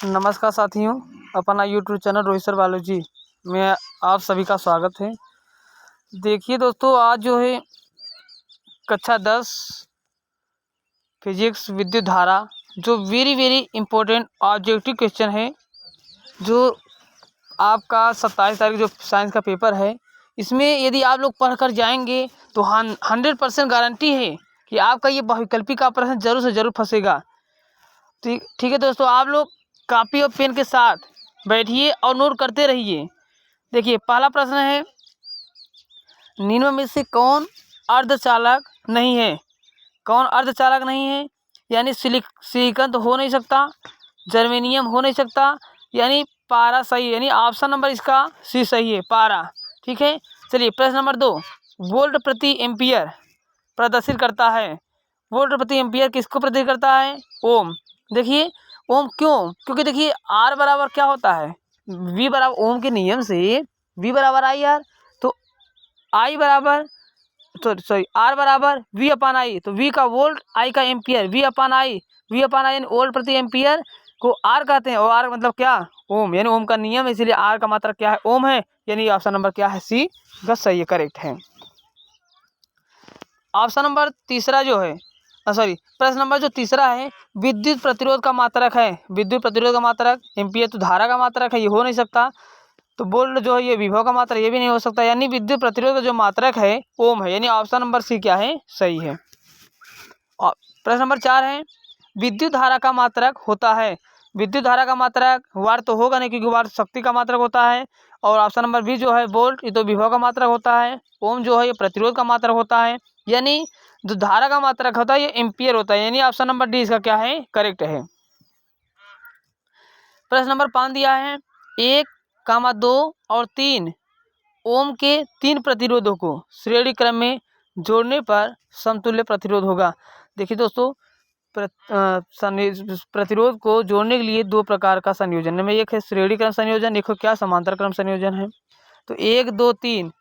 नमस्कार साथियों, अपना YouTube channel Rohit sir biology में आप सभी का स्वागत है। देखिए दोस्तों, आज जो है कक्षा 10 फिजिक्स विद्युत धारा जो वेरी इम्पोर्टेंट ऑब्जेक्टिव क्वेश्चन है, जो आपका 27 तारीख जो साइंस का पेपर है, इसमें यदि आप लोग पढ़कर जाएंगे तो 100% गारंटी है कि आपका ये बहुविकल्पी का प्रश्न जरूर से जरूर फंसेगा। ठीक है दोस्तों, आप लोग कॉपी और पेन के साथ बैठिए और नोट करते रहिए। देखिए, पहला प्रश्न है, निम्न में से कौन अर्धचालक नहीं है? कौन अर्धचालक नहीं है? यानी सिलिकॉन तो हो नहीं सकता, जर्मेनियम हो नहीं सकता, यानी पारा सही है, यानी ऑप्शन नंबर इसका सी सही है, पारा। ठीक है, चलिए प्रश्न नंबर 2, वोल्ट प्रति एम्पियर प्रदर्शित करता है। वोल्ट प्रति एम्पियर किसको प्रदर्शित करता है? ओम। देखिए ओम क्यों? क्योंकि देखिए आर बराबर क्या होता है, वी बराबर, ओम के नियम से वी बराबर आई आर, तो आई बराबर सॉरी आर बराबर वी अपान आई, तो वी का वोल्ट, आई का एम्पियर, वी अपान आई यानी वोल्ट प्रति एम्पियर को आर कहते हैं, और आर मतलब क्या? ओम, यानी ओम का नियम है, इसलिए आर का मात्रक क्या है? ओम है, यानी ऑप्शन नंबर क्या है? सी का सही है, करेक्ट है। ऑप्शन नंबर तीसरा जो है, प्रश्न नंबर जो तीसरा है, विद्युत प्रतिरोध का मात्रक है। विद्युत प्रतिरोध का मात्रक, एम्पियर तो धारा का मात्रक है, ये हो नहीं सकता। तो वोल्ट जो है ये विभव का मात्रक, ये भी नहीं हो सकता, यानी विद्युत प्रतिरोध का जो मात्रक है ओम है, यानी ऑप्शन नंबर सी क्या है? सही है। और प्रश्न नंबर 4 है, विद्युत धारा का मात्रक होता है। विद्युत धारा का मात्रक वाट तो होगा नहीं, क्योंकि वाट शक्ति का मात्रक होता है। और ऑप्शन नंबर बी जो है वोल्ट, ये तो विभव का मात्रक होता है। ओम जो है ये प्रतिरोध का मात्रक होता है, यानी जो धारा का मात्रक होता है ये एम्पियर होता है, यानी ऑप्शन नंबर डी इसका क्या है? करेक्ट है। प्रश्न नंबर 5 दिया है, 1, 2 और 3 ओम के 3 प्रतिरोधों को श्रेणी क्रम में जोड़ने पर समतुल्य प्रतिरोध होगा। देखिए दोस्तों, प्रतिरोध को जोड़ने के लिए 2 प्रकार का संयोजन है, एक है श्रेणी क्रम संयोजन, एक क्या समांतर क्रम संयोजन है। तो 1, 2, 3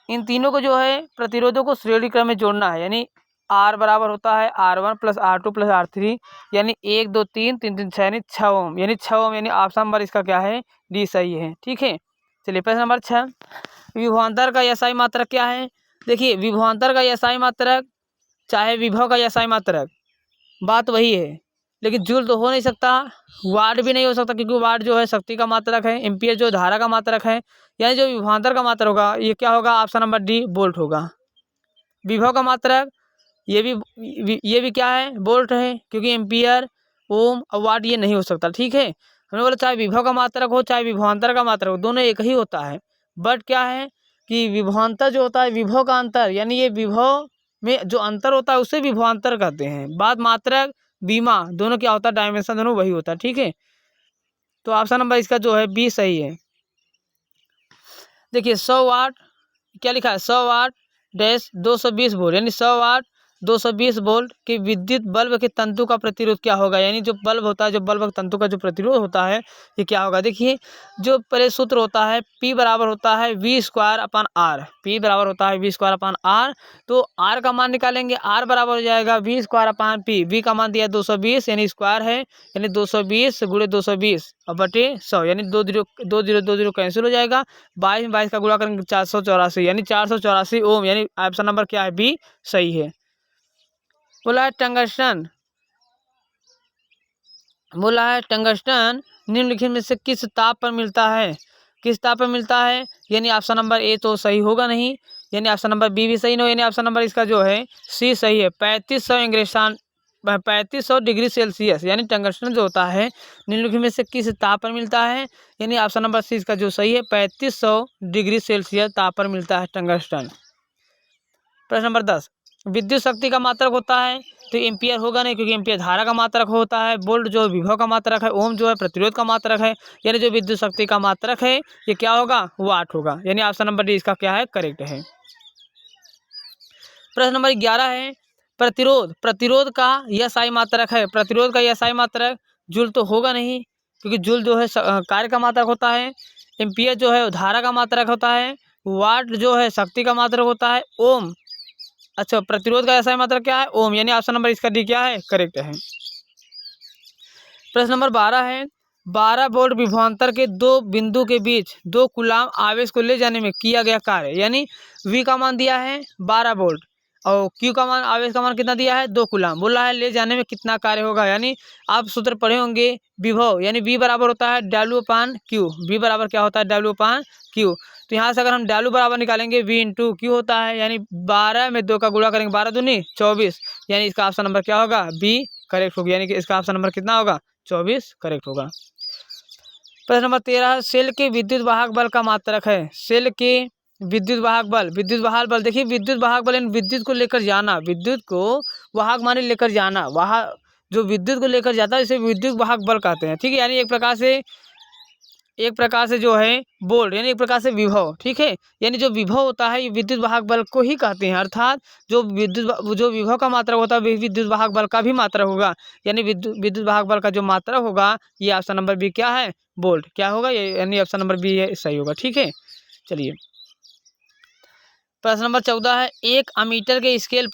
इन तीनों को जो है प्रतिरोधों को श्रेणी क्रम में जोड़ना है, यानी आर बराबर होता है R1 + R2 + R3, यानी 1, 2, 3, 3, 3, 6 यानी 6 ओम, यानी ऑप्शन नंबर इसका क्या है? डी सही है। ठीक है, चलिए प्रश्न नंबर 6, विभवांतर का एसआई मात्रक क्या है? देखिए, विभवांतर का एसआई मात्रक चाहे विभव का एसआई मात्रक, बात वही है, लेकिन जूल तो हो नहीं सकता, वाट भी नहीं हो सकता, क्योंकि वाट जो है शक्ति का मात्रक है, एम्पियर जो धारा का मात्रक है, यानी जो विभवांतर का मात्रक होगा ये क्या होगा? ऑप्शन नंबर डी वोल्ट होगा। विभव का मात्रक ये भी क्या है? वोल्ट है, क्योंकि एम्पियर, ओम और वाट ये नहीं हो सकता। ठीक है, हमने बोला चाहे विभव का मात्रक हो चाहे विभवांतर का मात्रक हो, दोनों एक ही होता है, बट क्या है कि विभवांतर जो होता है विभव का अंतर, यानी ये विभव में जो अंतर होता है उसे विभवांतर कहते हैं। बाद मात्रक बीमा दोनों क्या होता है? डायमेंशन दोनों वही होता है। ठीक है, तो ऑप्शन नंबर इसका जो है बी सही है। देखिए 100 वाट क्या लिखा है? 100 वाट डैश 220 वोल्ट, यानी 100 वाट 220 वोल्ट के विद्युत बल्ब के तंतु का प्रतिरोध क्या होगा? यानी जो बल्ब होता है, जो बल्ब के तंतु का जो प्रतिरोध होता है ये क्या होगा? देखिए, जो पहले सूत्र होता है P बराबर होता है V²/R, P बराबर होता है V²/R, तो R का मान निकालेंगे, R बराबर हो जाएगा V²/P, V का मान दिया 220 यानी स्क्वायर है, यानी 220 × 220 और बटे 100, यानी 2 0 कैंसिल हो जाएगा, 22 22 का गुणा करेंगे 484, यानी 484 ओम, यानी ऑप्शन नंबर क्या है? बी सही है। बोला है टंगस्टन निम्नलिखित में से किस ताप पर मिलता है? किस ताप पर मिलता है? यानी ऑप्शन नंबर ए तो सही होगा नहीं, यानी ऑप्शन नंबर बी भी सही नहीं, यानी ऑप्शन नंबर इसका जो है सी सही है। 3500 डिग्री सेल्सियस, यानी टंगस्टन जो होता है निम्नलिखित में से किस ताप पर मिलता है? यानी ऑप्शन नंबर सी इसका जो सही है, 3500 डिग्री सेल्सियस ताप पर मिलता है टंगस्टन। प्रश्न नंबर 10, विद्युत शक्ति का मात्रक होता है, तो एम्पियर होगा नहीं, क्योंकि एम्पियर धारा का मात्रक होता है। वोल्ट जो विभव का मात्रक है, ओम जो है प्रतिरोध का मात्रक है, यानी जो विद्युत शक्ति का मात्रक है ये क्या होगा? वाट होगा, यानी ऑप्शन नंबर डी इसका क्या है? करेक्ट है। प्रश्न नंबर 11 है, प्रतिरोध का एसआई मात्रक है। प्रतिरोध का एसआई मात्रक जूल तो होगा नहीं, क्योंकि जूल जो है कार्य का मात्रक होता है, एम्पियर जो है धारा का मात्रक होता है, वाट जो है शक्ति का मात्रक होता है, ओम अच्छा प्रतिरोध का एसआई मात्रक क्या है? ओम, यानी ऑप्शन नंबर इसका डी क्या है? करेक्ट है। प्रश्न नंबर 12 है, 12 वोल्ट विभवांतर के दो बिंदु के बीच 2 कूलाम आवेश को ले जाने में किया गया कार्य, यानी V का मान दिया है 12 वोल्ट और Q का मान, आवेश का मान कितना दिया है 2 कूलाम। बोला है ले जाने में कितना कार्य होगा, यानी आप सूत्र पढ़े होंगे विभव, यानी V बराबर होता है W/Q। V बराबर क्या होता है W/Q। तो यहाँ से अगर हम W बराबर निकालेंगे V इंटू Q होता है, यानी 12 में 2 का गुणा करेंगे 12 दूनी 24, यानी इसका ऑप्शन नंबर क्या होगा B करेक्ट होगी, यानी कि इसका ऑप्शन नंबर कितना होगा 24 करेक्ट होगा। प्रश्न नंबर 13, सेल के विद्युत वाहक बल का मात्रक है। सेल के विद्युत वाहक बल, विद्युत वाहक बल देखिए, विद्युत वाहक बल यानी विद्युत को लेकर जाना, विद्युत को वाहक माने लेकर जाना, वाहक जो विद्युत को लेकर जाता है इसे विद्युत वाहक बल कहते हैं, ठीक है। यानी एक प्रकार से जो है बोल्ट, यानी एक प्रकार से विभव, ठीक है। यानी जो विभव होता है ये विद्युत वाहक बल को ही कहते हैं, अर्थात जो विभव का मात्रक होता है वही विद्युत वाहक बल का भी मात्रक होगा, यानी विद्युत वाहक बल का जो मात्रक होगा ये ऑप्शन नंबर बी क्या है बोल्ट, क्या होगा ये, यानी ऑप्शन नंबर बी है सही होगा, ठीक है। चलिए प्रश्न नंबर 14 है, एक अमीटर के स्केल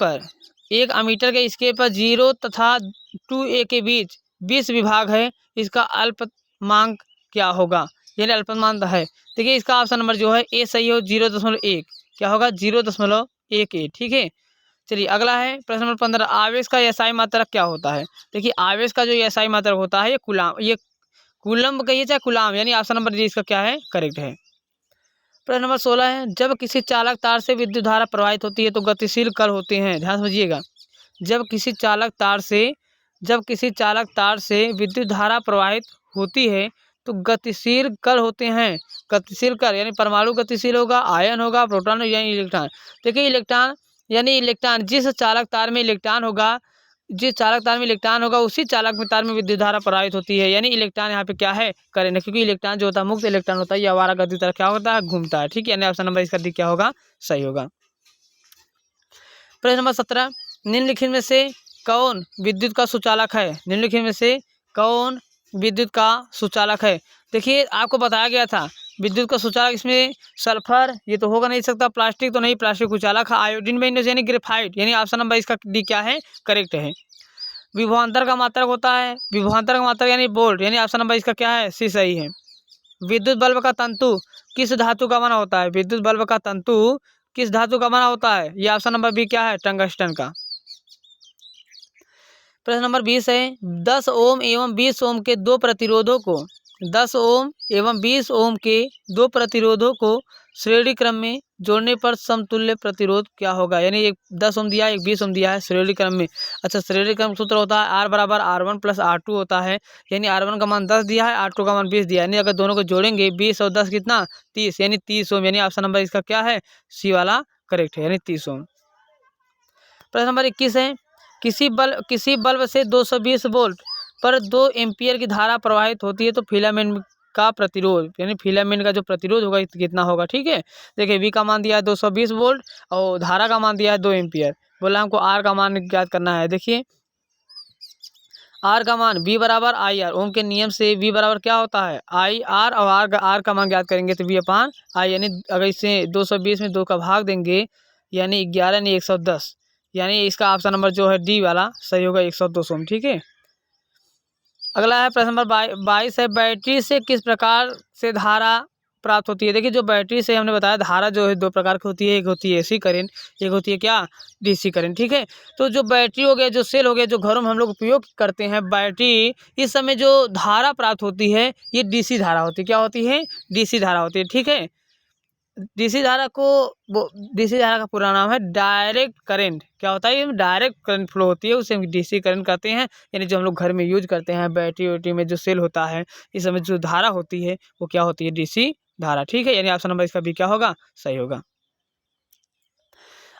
पर 0 तथा 2a के बीच 20 विभाग है, इसका अल्पतमांक क्या होगा, यानी अल्पतमांक है। देखिए इसका ऑप्शन नंबर जो है ए सही हो, 0.1 क्या होगा 0.1a, ठीक है। चलिए अगला है प्रश्न नंबर 15, आवेश का एसआई मात्रक क्या होता है। देखिए आवेश का जो एसआई मात्रक होता है ये कूलम्ब कहिए चाहे कूलाम, यानी ऑप्शन नंबर जी इसका क्या है करेक्ट है। प्रश्न नंबर 16 है, जब किसी चालक तार से विद्युत धारा प्रवाहित होती है तो गतिशील कल होते हैं। ध्यान समझिएगा, जब किसी चालक तार से विद्युत धारा प्रवाहित होती है तो गतिशील कल होते हैं। गतिशील कल यानी परमाणु गतिशील होगा, आयन होगा, प्रोटॉन यानी इलेक्ट्रॉन। देखिए इलेक्ट्रॉन जिस चालक तार में इलेक्ट्रॉन होगा उसी चालक में तार में विद्युत धारा प्रवाहित होती है, यानी इलेक्ट्रॉन यहाँ पे क्या है करंट, क्योंकि इलेक्ट्रॉन जो होता है मुक्त इलेक्ट्रॉन होता है, ये आवारा गति तरह क्या होता है घूमता है, ठीक है। यानी ऑप्शन नंबर इसका डी क्या होगा सही होगा। प्रश्न नंबर 17, निम्नलिखित में से कौन विद्युत का सुचालक है। देखिए आपको बताया गया था विद्युत का सुचालक, इसमें सल्फर ये तो होगा नहीं सकता, प्लास्टिक तो नहीं, प्लास्टिक सुचालक है, आयोडीन में यानी ग्रेफाइट, यानी ऑप्शन नंबर इसका डी क्या है करेक्ट है। विभवांतर का मात्रक होता है, यानी वोल्ट, यानी ऑप्शन नंबर इसका क्या है सी सही है। विद्युत बल्ब का तंतु किस धातु का बना होता है, ये ऑप्शन नंबर बी क्या है टंगस्टन का। प्रश्न नंबर 20 है, 10 ओम एवं 20 ओम के दो प्रतिरोधों को श्रेणी क्रम में जोड़ने पर समतुल्य प्रतिरोध क्या होगा, यानी एक 10 ओम दिया है, एक 20 ओम दिया है श्रेणी क्रम में। अच्छा, श्रेणी क्रम सूत्र होता है R बराबर R1 प्लस R2 होता है, यानी R1 का मान 10 दिया है, R2 का मान 20 दिया है, यानी अगर दोनों को जोड़ेंगे 20 और 10 कितना 30, यानी 30 ओम, यानी ऑप्शन नंबर इसका क्या है सी वाला करेक्ट है, यानी 30 ओम। प्रश्न नंबर 21 है, किसी बल्ब से 220 वोल्ट पर 2 एम्पियर की धारा प्रवाहित होती है तो फिलामेंट का प्रतिरोध, यानी फिलामेंट का जो प्रतिरोध होगा कितना होगा, ठीक है। देखिए V का मान दिया है 220 वोल्ट और धारा का मान दिया है 2 एम्पियर, बोला हमको R का मान ज्ञात करना है। देखिए R का मान V बराबर IR, ओम के नियम से V बराबर क्या होता है IR, और R का मान ज्ञात करेंगे तो V/I, यानी अगर इसे 220 में 2 का भाग देंगे यानी 11 यानी 110, यानी इसका ऑप्शन नंबर जो है डी वाला सही होगा 102 ओम, ठीक है। अगला है प्रश्न नंबर 22 है, बैटरी से किस प्रकार से धारा प्राप्त होती है। देखिए जो बैटरी से हमने बताया धारा जो है 2 प्रकार की होती है, एक होती है AC करंट, एक होती है क्या DC करंट, ठीक है। तो जो बैटरी हो गया, जो सेल हो गया, जो घरों में हम लोग उपयोग करते हैं बैटरी, इस समय जो धारा प्राप्त होती है ये DC धारा होती है, क्या होती है DC धारा होती है, ठीक है। डीसी धारा का पूरा नाम है डायरेक्ट करंट, क्या होता है ये डायरेक्ट करंट फ्लो होती है, उसे हम डीसी करंट कहते हैं। यानी जो हम लोग घर में यूज करते हैं बैटरी में जो सेल होता है इस समय जो धारा होती है वो क्या होती है डीसी धारा, ठीक है। यानी ऑप्शन नंबर इसका भी क्या होगा सही होगा।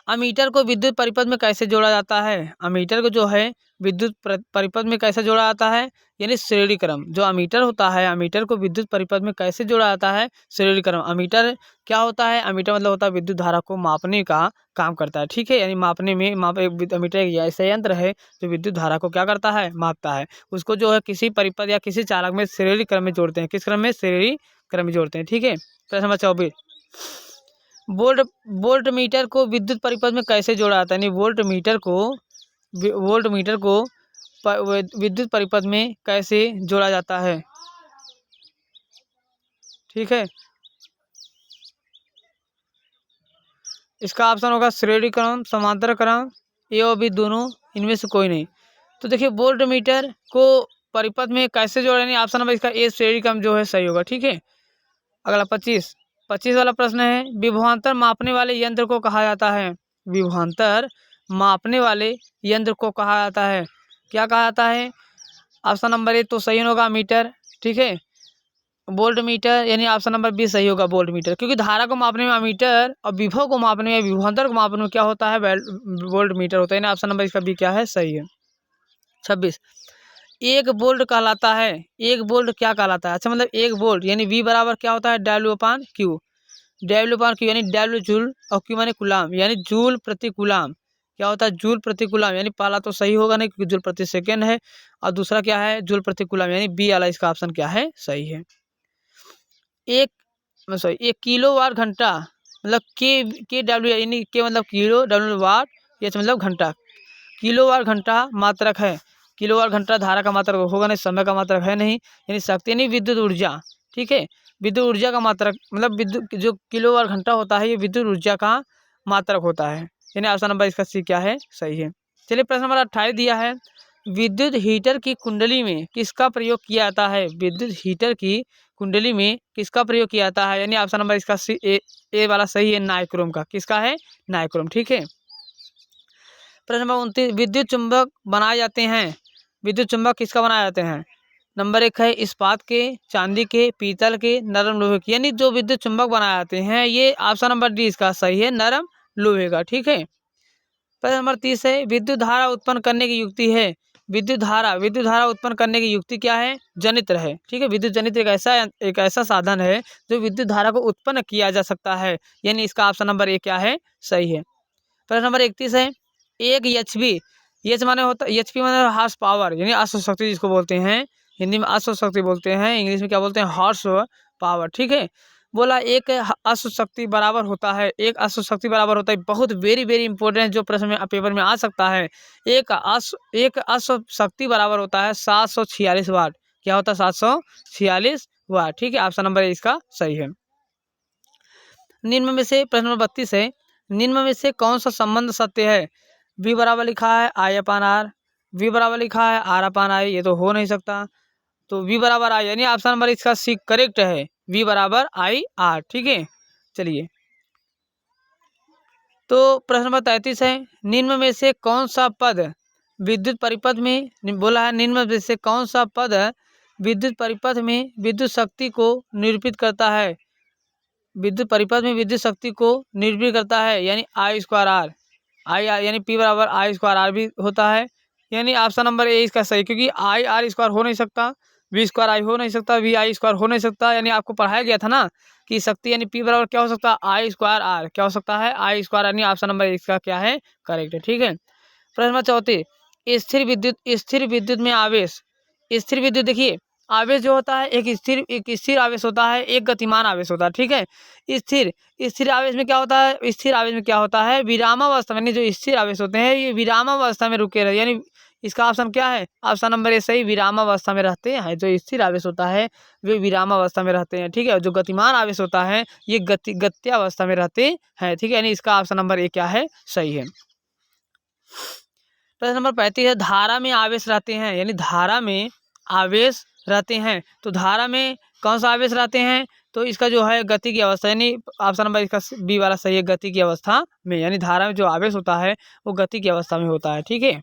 अमीटर को विद्युत परिपथ में कैसे जोड़ा जाता है, अमीटर को जो है विद्युत परिपथ में कैसे जोड़ा जाता है, यानी श्रेणी क्रम, जो अमीटर होता है अमीटर को विद्युत परिपथ में कैसे जोड़ा जाता है श्रेणी क्रम। अमीटर क्या होता है, अमीटर मतलब होता है विद्युत धारा को मापने का काम करता है, ठीक है। यानी मापने में अमीटर एक ऐसा यंत्र है जो विद्युत धारा को क्या करता है मापता है, उसको जो है किसी परिपथ या किसी चालक में श्रेणी क्रम में जोड़ते हैं, किस क्रम में श्रेणी क्रम में जोड़ते हैं, ठीक है। प्रश्न नंबर 24, वोल्ट मीटर को विद्युत परिपथ में कैसे जोड़ा जाता है, यानी वोल्ट मीटर को विद्युत परिपथ में कैसे जोड़ा जाता है। ठीक है, इसका ऑप्शन होगा श्रेणी क्रम, समांतर क्रम, ए और बी दोनों, इनमें से कोई नहीं। तो देखिए वोल्ट मीटर को परिपथ में कैसे जोड़ेंगे, ऑप्शन नंबर इसका ए श्रेणी क्रम जो है सही होगा। ठीक है, अगला 25 वाला प्रश्न है, विभवांतर मापने वाले यंत्र को कहा जाता है। विभवांतर मापने वाले यंत्र को कहा जाता है, क्या कहा जाता है? ऑप्शन नंबर ए तो सही होगा मीटर। ठीक है, वोल्ट मीटर, यानी ऑप्शन नंबर बी सही होगा वोल्ट मीटर, क्योंकि धारा को मापने में अमीटर और विभव को मापने में, विभवांतर को मापने में क्या होता है? वोल्ट मीटर होता है। यानी ऑप्शन नंबर इसका बी क्या है? सही है। 26, एक वोल्ट कहलाता है, एक वोल्ट क्या कहलाता है? अच्छा, मतलब एक वोल्ट यानी वी बराबर क्या होता है? W/Q, W/Q यानी W जूल और Q माने कुलाम, यानी जूल प्रति कुलाम। क्या होता है? जूल प्रति कुलाम, यानी पहला तो सही होगा नहीं क्योंकि जूल प्रति सेकेंड है, और दूसरा क्या है? जूल प्रति कुलाम, यानी बी वाला इसका ऑप्शन क्या है? सही है। एक किलोवाट घंटा, मतलब के डब्ल्यू, यानी के मतलब किलो, डब्ल्यू वाट, एच मतलब घंटा। किलोवाट घंटा मात्रक है, किलोवाट घंटा धारा का मात्रक होगा नहीं, समय का मात्रक है नहीं, यानी शक्ति यानी विद्युत ऊर्जा। ठीक है, विद्युत ऊर्जा का मात्रक, मतलब विद्युत जो किलोवाट घंटा होता है ये विद्युत ऊर्जा का मात्रक होता है, यानी ऑप्शन नंबर इसका सी क्या है? सही है। चलिए प्रश्न नंबर 28 दिया है, विद्युत हीटर की कुंडली में किसका प्रयोग किया जाता है? विद्युत हीटर की कुंडली में किसका प्रयोग किया जाता है? यानी ऑप्शन नंबर इसका सी ए वाला सही है, नाइक्रोम का। किसका है? नाइक्रोम। ठीक है, प्रश्न नंबर 29, विद्युत चुंबक बनाए जाते हैं, विद्युत चुंबक किसका बनाए जाते हैं? नंबर 1 है इस्पात के, चांदी के, पीतल के, नरम लोहे के, यानी जो विद्युत चुंबक बनाए जाते हैं ये ऑप्शन नंबर डी इसका सही है, नरम लोहे का। ठीक है, प्रश्न नंबर 30 है, विद्युत धारा उत्पन्न करने की युक्ति है, विद्युत धारा उत्पन्न करने की युक्ति क्या है? जनित्र है। ठीक है, विद्युत जनित्र एक ऐसा साधन है जो विद्युत धारा को उत्पन्न किया जा सकता है, यानी इसका ऑप्शन नंबर ए क्या है? सही है। प्रश्न नंबर 31 है, एक एचपी, एच माने होता है, एचपी माने हॉर्स पावर, यानी अश्व शक्ति जिसको बोलते हैं, हिंदी में अश्व शक्ति बोलते हैं, इंग्लिश में क्या बोलते हैं? Horse power. ठीक है, बोला एक अश्व शक्ति बराबर होता है, एक अश्व शक्ति बराबर होता है, बहुत वेरी वेरी इंपॉर्टेंट जो प्रश्न में पेपर में आ सकता है। एक अश्व शक्ति बराबर होता है 746 वाट। क्या होता है? 746 वाट। ठीक है, ऑप्शन नंबर इसका सही है। निम्न में से प्रश्न नंबर 32 है, निम्न में से कौन सा संबंध सत्य है? V बराबर लिखा है I/R, V बराबर लिखा है R/I, ये तो हो नहीं सकता, तो V बराबर I, यानी ऑप्शन नंबर इसका सी करेक्ट है, V बराबर I/R। ठीक है, चलिए तो प्रश्न नंबर 33 है, निम्न में से कौन सा पद विद्युत परिपथ में, बोला है निम्न में से कौन सा पद विद्युत परिपथ में विद्युत शक्ति को निरूपित करता है? विद्युत परिपथ में विद्युत शक्ति को निरूपित करता है, यानी I²R, यानी P बराबर I²R भी होता है, यानी ऑप्शन नंबर ए इसका सही, क्योंकि I/R² हो नहीं सकता, V²I हो नहीं सकता, VI² हो नहीं सकता, यानी आपको पढ़ाया गया था ना कि शक्ति यानी P बराबर क्या हो सकता है? I²R, क्या हो सकता है? I², यानी ऑप्शन नंबर इसका क्या है? करेक्ट है। ठीक है, प्रश्न नंबर 34, स्थिर विद्युत में आवेश, स्थिर विद्युत देखिए आवेश जो होता है एक स्थिर आवेश होता है, एक गतिमान आवेश होता है। ठीक है, स्थिर आवेश में क्या होता है? स्थिर आवेश में क्या होता है? विरामावस्था में, यानी जो स्थिर आवेश होते हैं ये विरामावस्था में रुके रहे, यानी इसका ऑप्शन क्या है? ऑप्शन नंबर ए सही, विरामावस्था में रहते हैं। जो स्थिर आवेश होता है वे विरामावस्था में रहते हैं। ठीक है, जो गतिमान आवेश होता है ये गत्यावस्था में रहते हैं। ठीक है, यानी इसका ऑप्शन नंबर ए क्या है? सही है। प्रश्न नंबर 35 है, धारा में आवेश रहते हैं, यानी धारा में आवेश रहते हैं, तो धारा में कौन सा आवेश रहते हैं? तो इसका जो है गति की अवस्था, यानी ऑप्शन नंबर इसका बी वाला सही है, गति की अवस्था में, यानी धारा में जो आवेश होता है वो गति की अवस्था में होता है। ठीक है,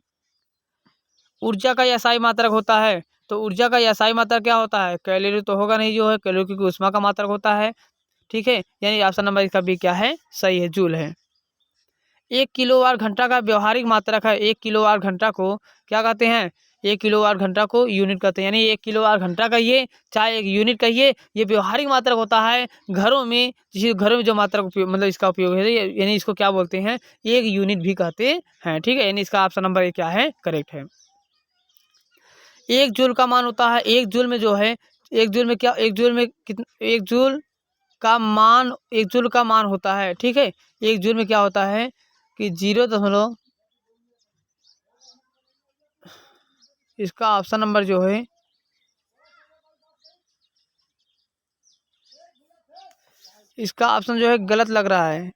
ऊर्जा का एसआई मात्रक होता है, तो ऊर्जा का एसआई मात्रक क्या होता है? कैलोरी तो होगा नहीं, जो है कैलोरी क्योंकि ऊष्मा का मात्रक होता है। ठीक है, यानी ऑप्शन नंबर इसका बी क्या है? सही है, जूल है। 1 किलोवाट घंटा का व्यवहारिक मात्रक है, 1 किलोवाट घंटा को क्या कहते हैं? 1 किलोवाट घंटा को यूनिट कहते हैं, यानी 1 किलोवाट घंटा कहिए चाहे 1 यूनिट कहिए, ये व्यवहारिक मात्रक होता है। घरों में जो मात्रक उपयोग, मतलब इसका उपयोग है, यानी इसको क्या बोलते हैं? 1 यूनिट भी कहते हैं। ठीक है, यानी इसका ऑप्शन नंबर ए क्या है? करेक्ट है। 1 जूल का मान होता है, 1 जूल में जो है, 1 जूल में क्या, 1 जूल में कितना, 1 जूल का मान, 1 जूल का मान होता है। ठीक है, 1 जूल में क्या होता है कि 0, इसका ऑप्शन नंबर जो है इसका ऑप्शन जो है गलत लग रहा है।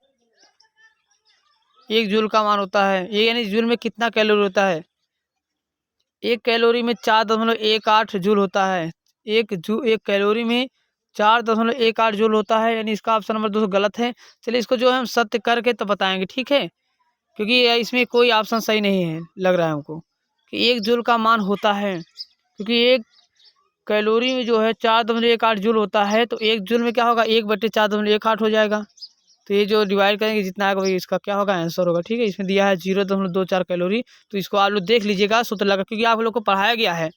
1 जूल का मान होता है ये, यानी जूल में कितना कैलोरी होता है? 1 कैलोरी में 4.18 जूल होता है। 1 कैलोरी में 4.18 जूल होता है, यानी इसका ऑप्शन नंबर 2 गलत है। चलिए इसको जो है हम सत्य करके तो बताएंगे, ठीक है, क्योंकि इसमें कोई ऑप्शन सही नहीं है लग रहा है हमको कि 1 जूल का मान होता है, क्योंकि 1 कैलोरी में जो है 4.18 जूल होता है, तो 1 जूल में क्या होगा 1/4.18 हो जाएगा। तो ये जो डिवाइड करेंगे जितना आएगा वही इसका क्या होगा आंसर होगा, ठीक है। इसमें दिया है 0.24 कैलोरी, तो इसको आप लोग देख लीजिएगा सूत्र लगा, क्योंकि आप लोग को पढ़ाया गया है,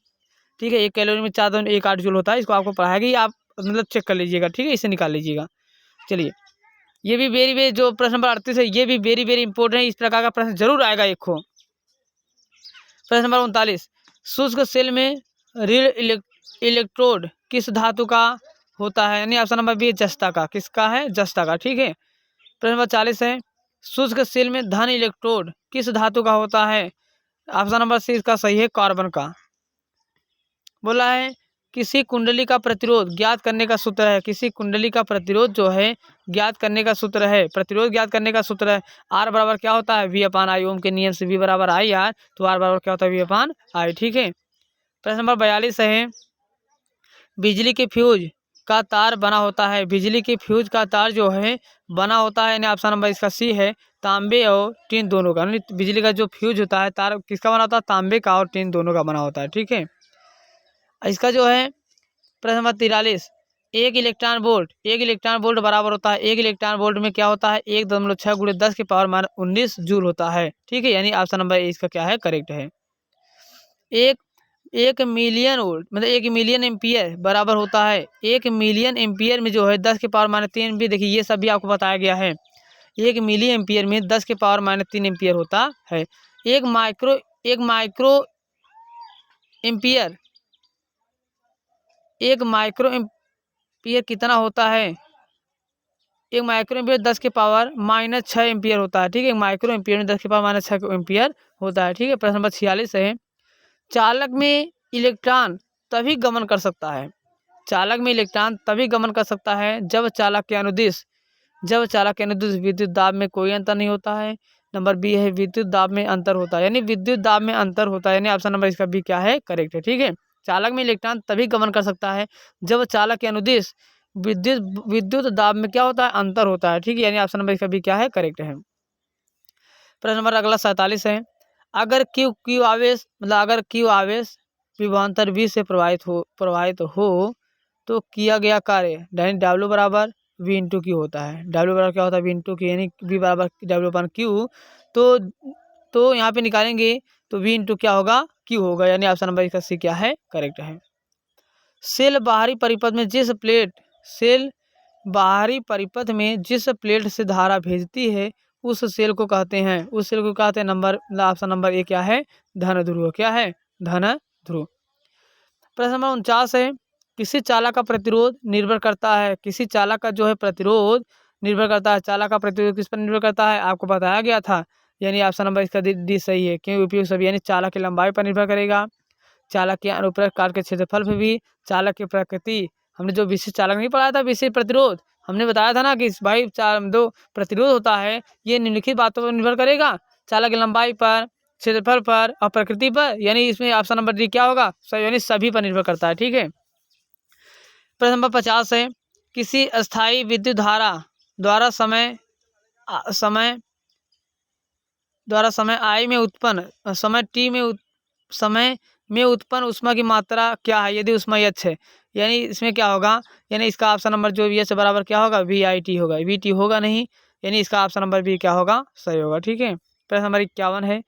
ठीक है। 1 कैलोरी में 4.18 जूल होता है, इसको आपको पढ़ाया गया, आप मतलब चेक कर लीजिएगा, ठीक है, इसे निकाल लीजिएगा। चलिए ये भी वेरी जो प्रश्न नंबर 38 है ये भी वेरी इंपॉर्टेंट है, इस प्रकार का प्रश्न जरूर आएगा एक को। प्रश्न नंबर 39, शुष्क सेल में ऋण इलेक्ट्रोड किस धातु का होता है? यानी ऑप्शन नंबर बी जस्ता का, किसका है? जस्ता का, ठीक है। प्रश्न नंबर 40 है, शुष्क सेल में धन इलेक्ट्रोड किस धातु का होता है? ऑप्शन नंबर सी इसका सही है, कार्बन का। बोला है किसी कुंडली का प्रतिरोध ज्ञात करने का सूत्र है, किसी कुंडली का प्रतिरोध जो है ज्ञात करने का सूत्र है, प्रतिरोध ज्ञात करने का सूत्र है आर बराबर क्या होता है? V/I। ओम के नियम से V बराबर आई आर, तो आर बराबर क्या होता है? V/I, ठीक है। प्रश्न नंबर 42 है, बिजली के फ्यूज का तार बना होता है, बिजली के फ्यूज का तार जो है बना होता है, यानी ऑप्शन नंबर इसका सी है, तांबे और टिन दोनों का। यानी बिजली का जो फ्यूज होता है तार किसका बना होता है? तांबे का और टिन दोनों का बना होता है, ठीक है। इसका जो है प्रश्न नंबर 43, 1 इलेक्ट्रॉन वोल्ट बराबर होता है, 1 इलेक्ट्रॉन वोल्ट में क्या होता है? 1.6 × 10⁻19 जूल होता है, ठीक है, यानी ऑप्शन नंबर इसका क्या है? करेक्ट है। 1 मिलियन वोल्ट मतलब 1 मिलियन एम्पियर बराबर होता है, 1 मिलियन एम्पियर में जो है 10⁻³ भी, देखिए ये सब भी आपको बताया गया है। 1 मिली एम्पियर में 10⁻³ एम्पियर होता है। एक माइक्रो एम्पियर, 1 माइक्रो एम्पियर कितना होता है? 1 माइक्रो एम्पियर 10⁻⁻6 एम्पियर होता है, ठीक है। माइक्रो एम्पियर में 10⁻⁻6 एम्पियर होता है, ठीक है। प्रश्न नंबर 46 है, चालक में इलेक्ट्रॉन तभी गमन कर सकता है, चालक में इलेक्ट्रॉन तभी गमन कर सकता है जब चालक के अनुदिश विद्युत दाब में कोई अंतर नहीं होता है। नंबर बी है, विद्युत दाब में अंतर होता है, यानी विद्युत दाब में अंतर होता है, यानी ऑप्शन नंबर इसका बी क्या है? करेक्ट है, ठीक है। चालक में इलेक्ट्रॉन तभी गमन कर सकता है जब चालक के अनुदिश विद्युत दाब में क्या होता है? अंतर होता है, ठीक है, यानी ऑप्शन नंबर इसका बी क्या है? करेक्ट है। प्रश्न नंबर अगला 47 है, अगर क्यू आवेश मतलब अगर क्यू आवेश विभवांतर V से प्रवाहित हो तो किया गया कार्य यानी W बराबर V/Q होता है। W बराबर क्या होता है? V/Q, यानी V बराबर W/Q। तो यहाँ पे निकालेंगे तो V/Q क्या होगा? Q होगा, यानी ऑप्शन नंबर इसका सी क्या है? करेक्ट है। सेल बाहरी परिपथ में जिस प्लेट से धारा भेजती है उस सेल को कहते हैं नंबर ऑप्शन नंबर ए क्या है? धन ध्रुव, क्या है? धन ध्रुव। प्रश्न नंबर 49 है, किसी चालक का प्रतिरोध निर्भर करता है, किसी चालक का जो है प्रतिरोध निर्भर करता है, चालक का प्रतिरोध किस पर निर्भर करता है? आपको बताया गया था, यानी ऑप्शन नंबर इसका डी सही है, क्यों? उपयुक्त सभी, यानी चालक की लंबाई पर निर्भर करेगा, चालक के अनुप्रस्थ काट के क्षेत्रफल पर भी, चालक की प्रकृति, हमने जो विशेष चालक नहीं पढ़ाया था, विशेष प्रतिरोध हमने बताया था ना कि भाई दो प्रतिरोध होता है, ये निम्नलिखित बातों पर निर्भर करेगा, चालक की लंबाई पर, क्षेत्रफल पर और प्रकृति पर, यानी इसमें ऑप्शन नंबर डी क्या होगा? यानी सभी पर निर्भर करता है, ठीक है। प्रश्न नंबर 50 है, किसी अस्थायी विद्युत धारा द्वारा समय I में उत्पन्न समय में उत्पन्न ऊष्मा की मात्रा क्या है? यदि ऊष्मा H है, यानी इसमें क्या होगा? यानी इसका ऑप्शन नंबर जो H बराबर क्या होगा? VIT होगा, VT होगा नहीं, यानी इसका ऑप्शन नंबर बी क्या होगा? सही होगा, ठीक है। प्रश्न नंबर 51 है,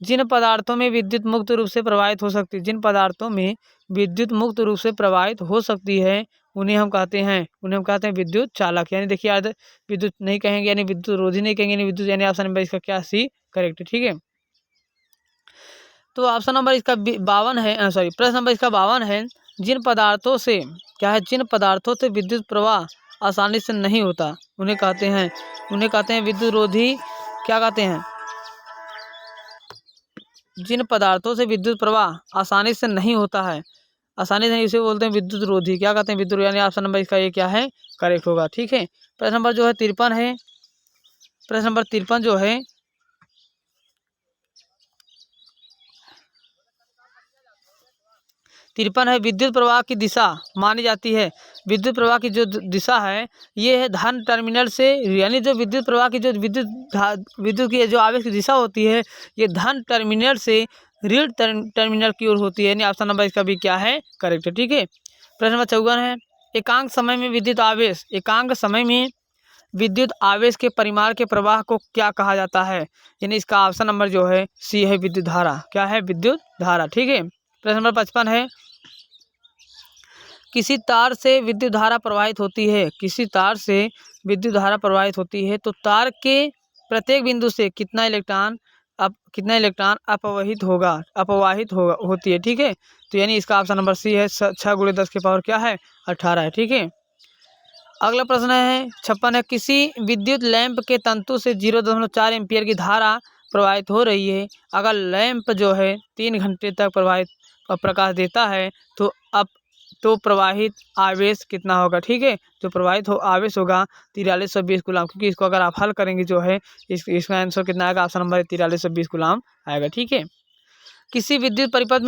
जिन पदार्थों में विद्युत मुक्त रूप से प्रवाहित हो सकती है, जिन पदार्थों में विद्युत मुक्त रूप से प्रवाहित हो सकती है उन्हें हम कहते हैं विद्युत चालक, यानी देखिए याद विद्युत नहीं कहेंगे, यानी विद्युत रोधी नहीं कहेंगे, यानी विद्युत, यानी ऑप्शन नंबर इसका क्या? सी करेक्ट, ठीक है। तो ऑप्शन नंबर इसका 52 है, प्रश्न नंबर इसका 52 है, जिन पदार्थों से क्या है? जिन पदार्थों से विद्युत प्रवाह आसानी से नहीं होता उन्हें कहते हैं विद्युत रोधी, क्या कहते हैं? जिन पदार्थों से विद्युत प्रवाह आसानी से नहीं होता है आसानी से नहीं, उसे बोलते हैं विद्युत रोधी। क्या कहते हैं? विद्युत, यानी ऑप्शन नंबर इसका ये क्या है? करेक्ट होगा। ठीक है, प्रश्न नंबर जो है 53 है। प्रश्न नंबर 53 जो है, तिरपन है, विद्युत प्रवाह की दिशा मानी जाती है। विद्युत प्रवाह की जो दिशा है ये है धन टर्मिनल से, यानी जो विद्युत प्रवाह की जो विद्युत की जो आवेश की दिशा होती है ये धन टर्मिनल से ऋण टर्मिनल की ओर होती है, यानी ऑप्शन नंबर इसका भी क्या है? करेक्ट है। ठीक है, प्रश्न नंबर 54 है, एकांक समय में विद्युत आवेश, एकांक समय में विद्युत आवेश के परिमाण के प्रवाह को क्या कहा जाता है? यानी इसका ऑप्शन नंबर जो है सी है, विद्युत धारा। क्या है? विद्युत धारा। ठीक है, प्रश्न नंबर 55 है, किसी तार से विद्युत धारा प्रवाहित होती है, किसी तार से विद्युत धारा प्रवाहित होती है तो तार के प्रत्येक बिंदु से कितना इलेक्ट्रॉन अपवाहित होती है। ठीक है, तो यानी इसका ऑप्शन नंबर सी है, 6 × 10 की पावर क्या है? 18 है। ठीक है, अगला प्रश्न है 56 है, किसी विद्युत लैंप के तंतु से 0.4 एम्पियर की धारा प्रवाहित हो रही है। अगर लैंप जो है 3 घंटे तक प्रकाश देता है तो प्रवाहित आवेश कितना होगा? ठीक है, जो प्रवाहित आवेश होगा 4320 कूलाम, क्योंकि इसको अगर आप हल करेंगे जो है इसका आंसर कितना आएगा? ऑप्शन नंबर 4320 कूलाम आएगा। ठीक है, किसी विद्युत परिपथ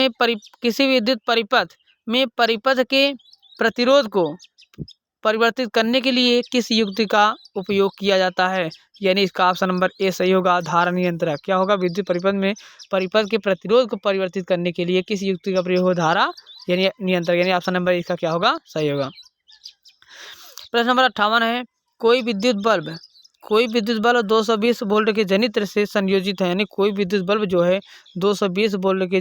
में परिपथ के प्रतिरोध को परिवर्तित करने के लिए किस युक्ति का उपयोग किया जाता है? यानी इसका ऑप्शन नंबर ए सही होगा, धारा नियंत्रक। क्या होगा? विद्युत परिपथ में परिपथ के प्रतिरोध को परिवर्तित करने के लिए किस युक्ति का प्रयोग हो? धारा यानी नियंत्रक, यानी ऑप्शन नंबर इसका क्या होगा? सही होगा। प्रश्न नंबर 58 है, कोई विद्युत बल्ब 220 वोल्ट के जनित्र से संयोजित है, यानी कोई विद्युत बल्ब जो है 220 वोल्ट के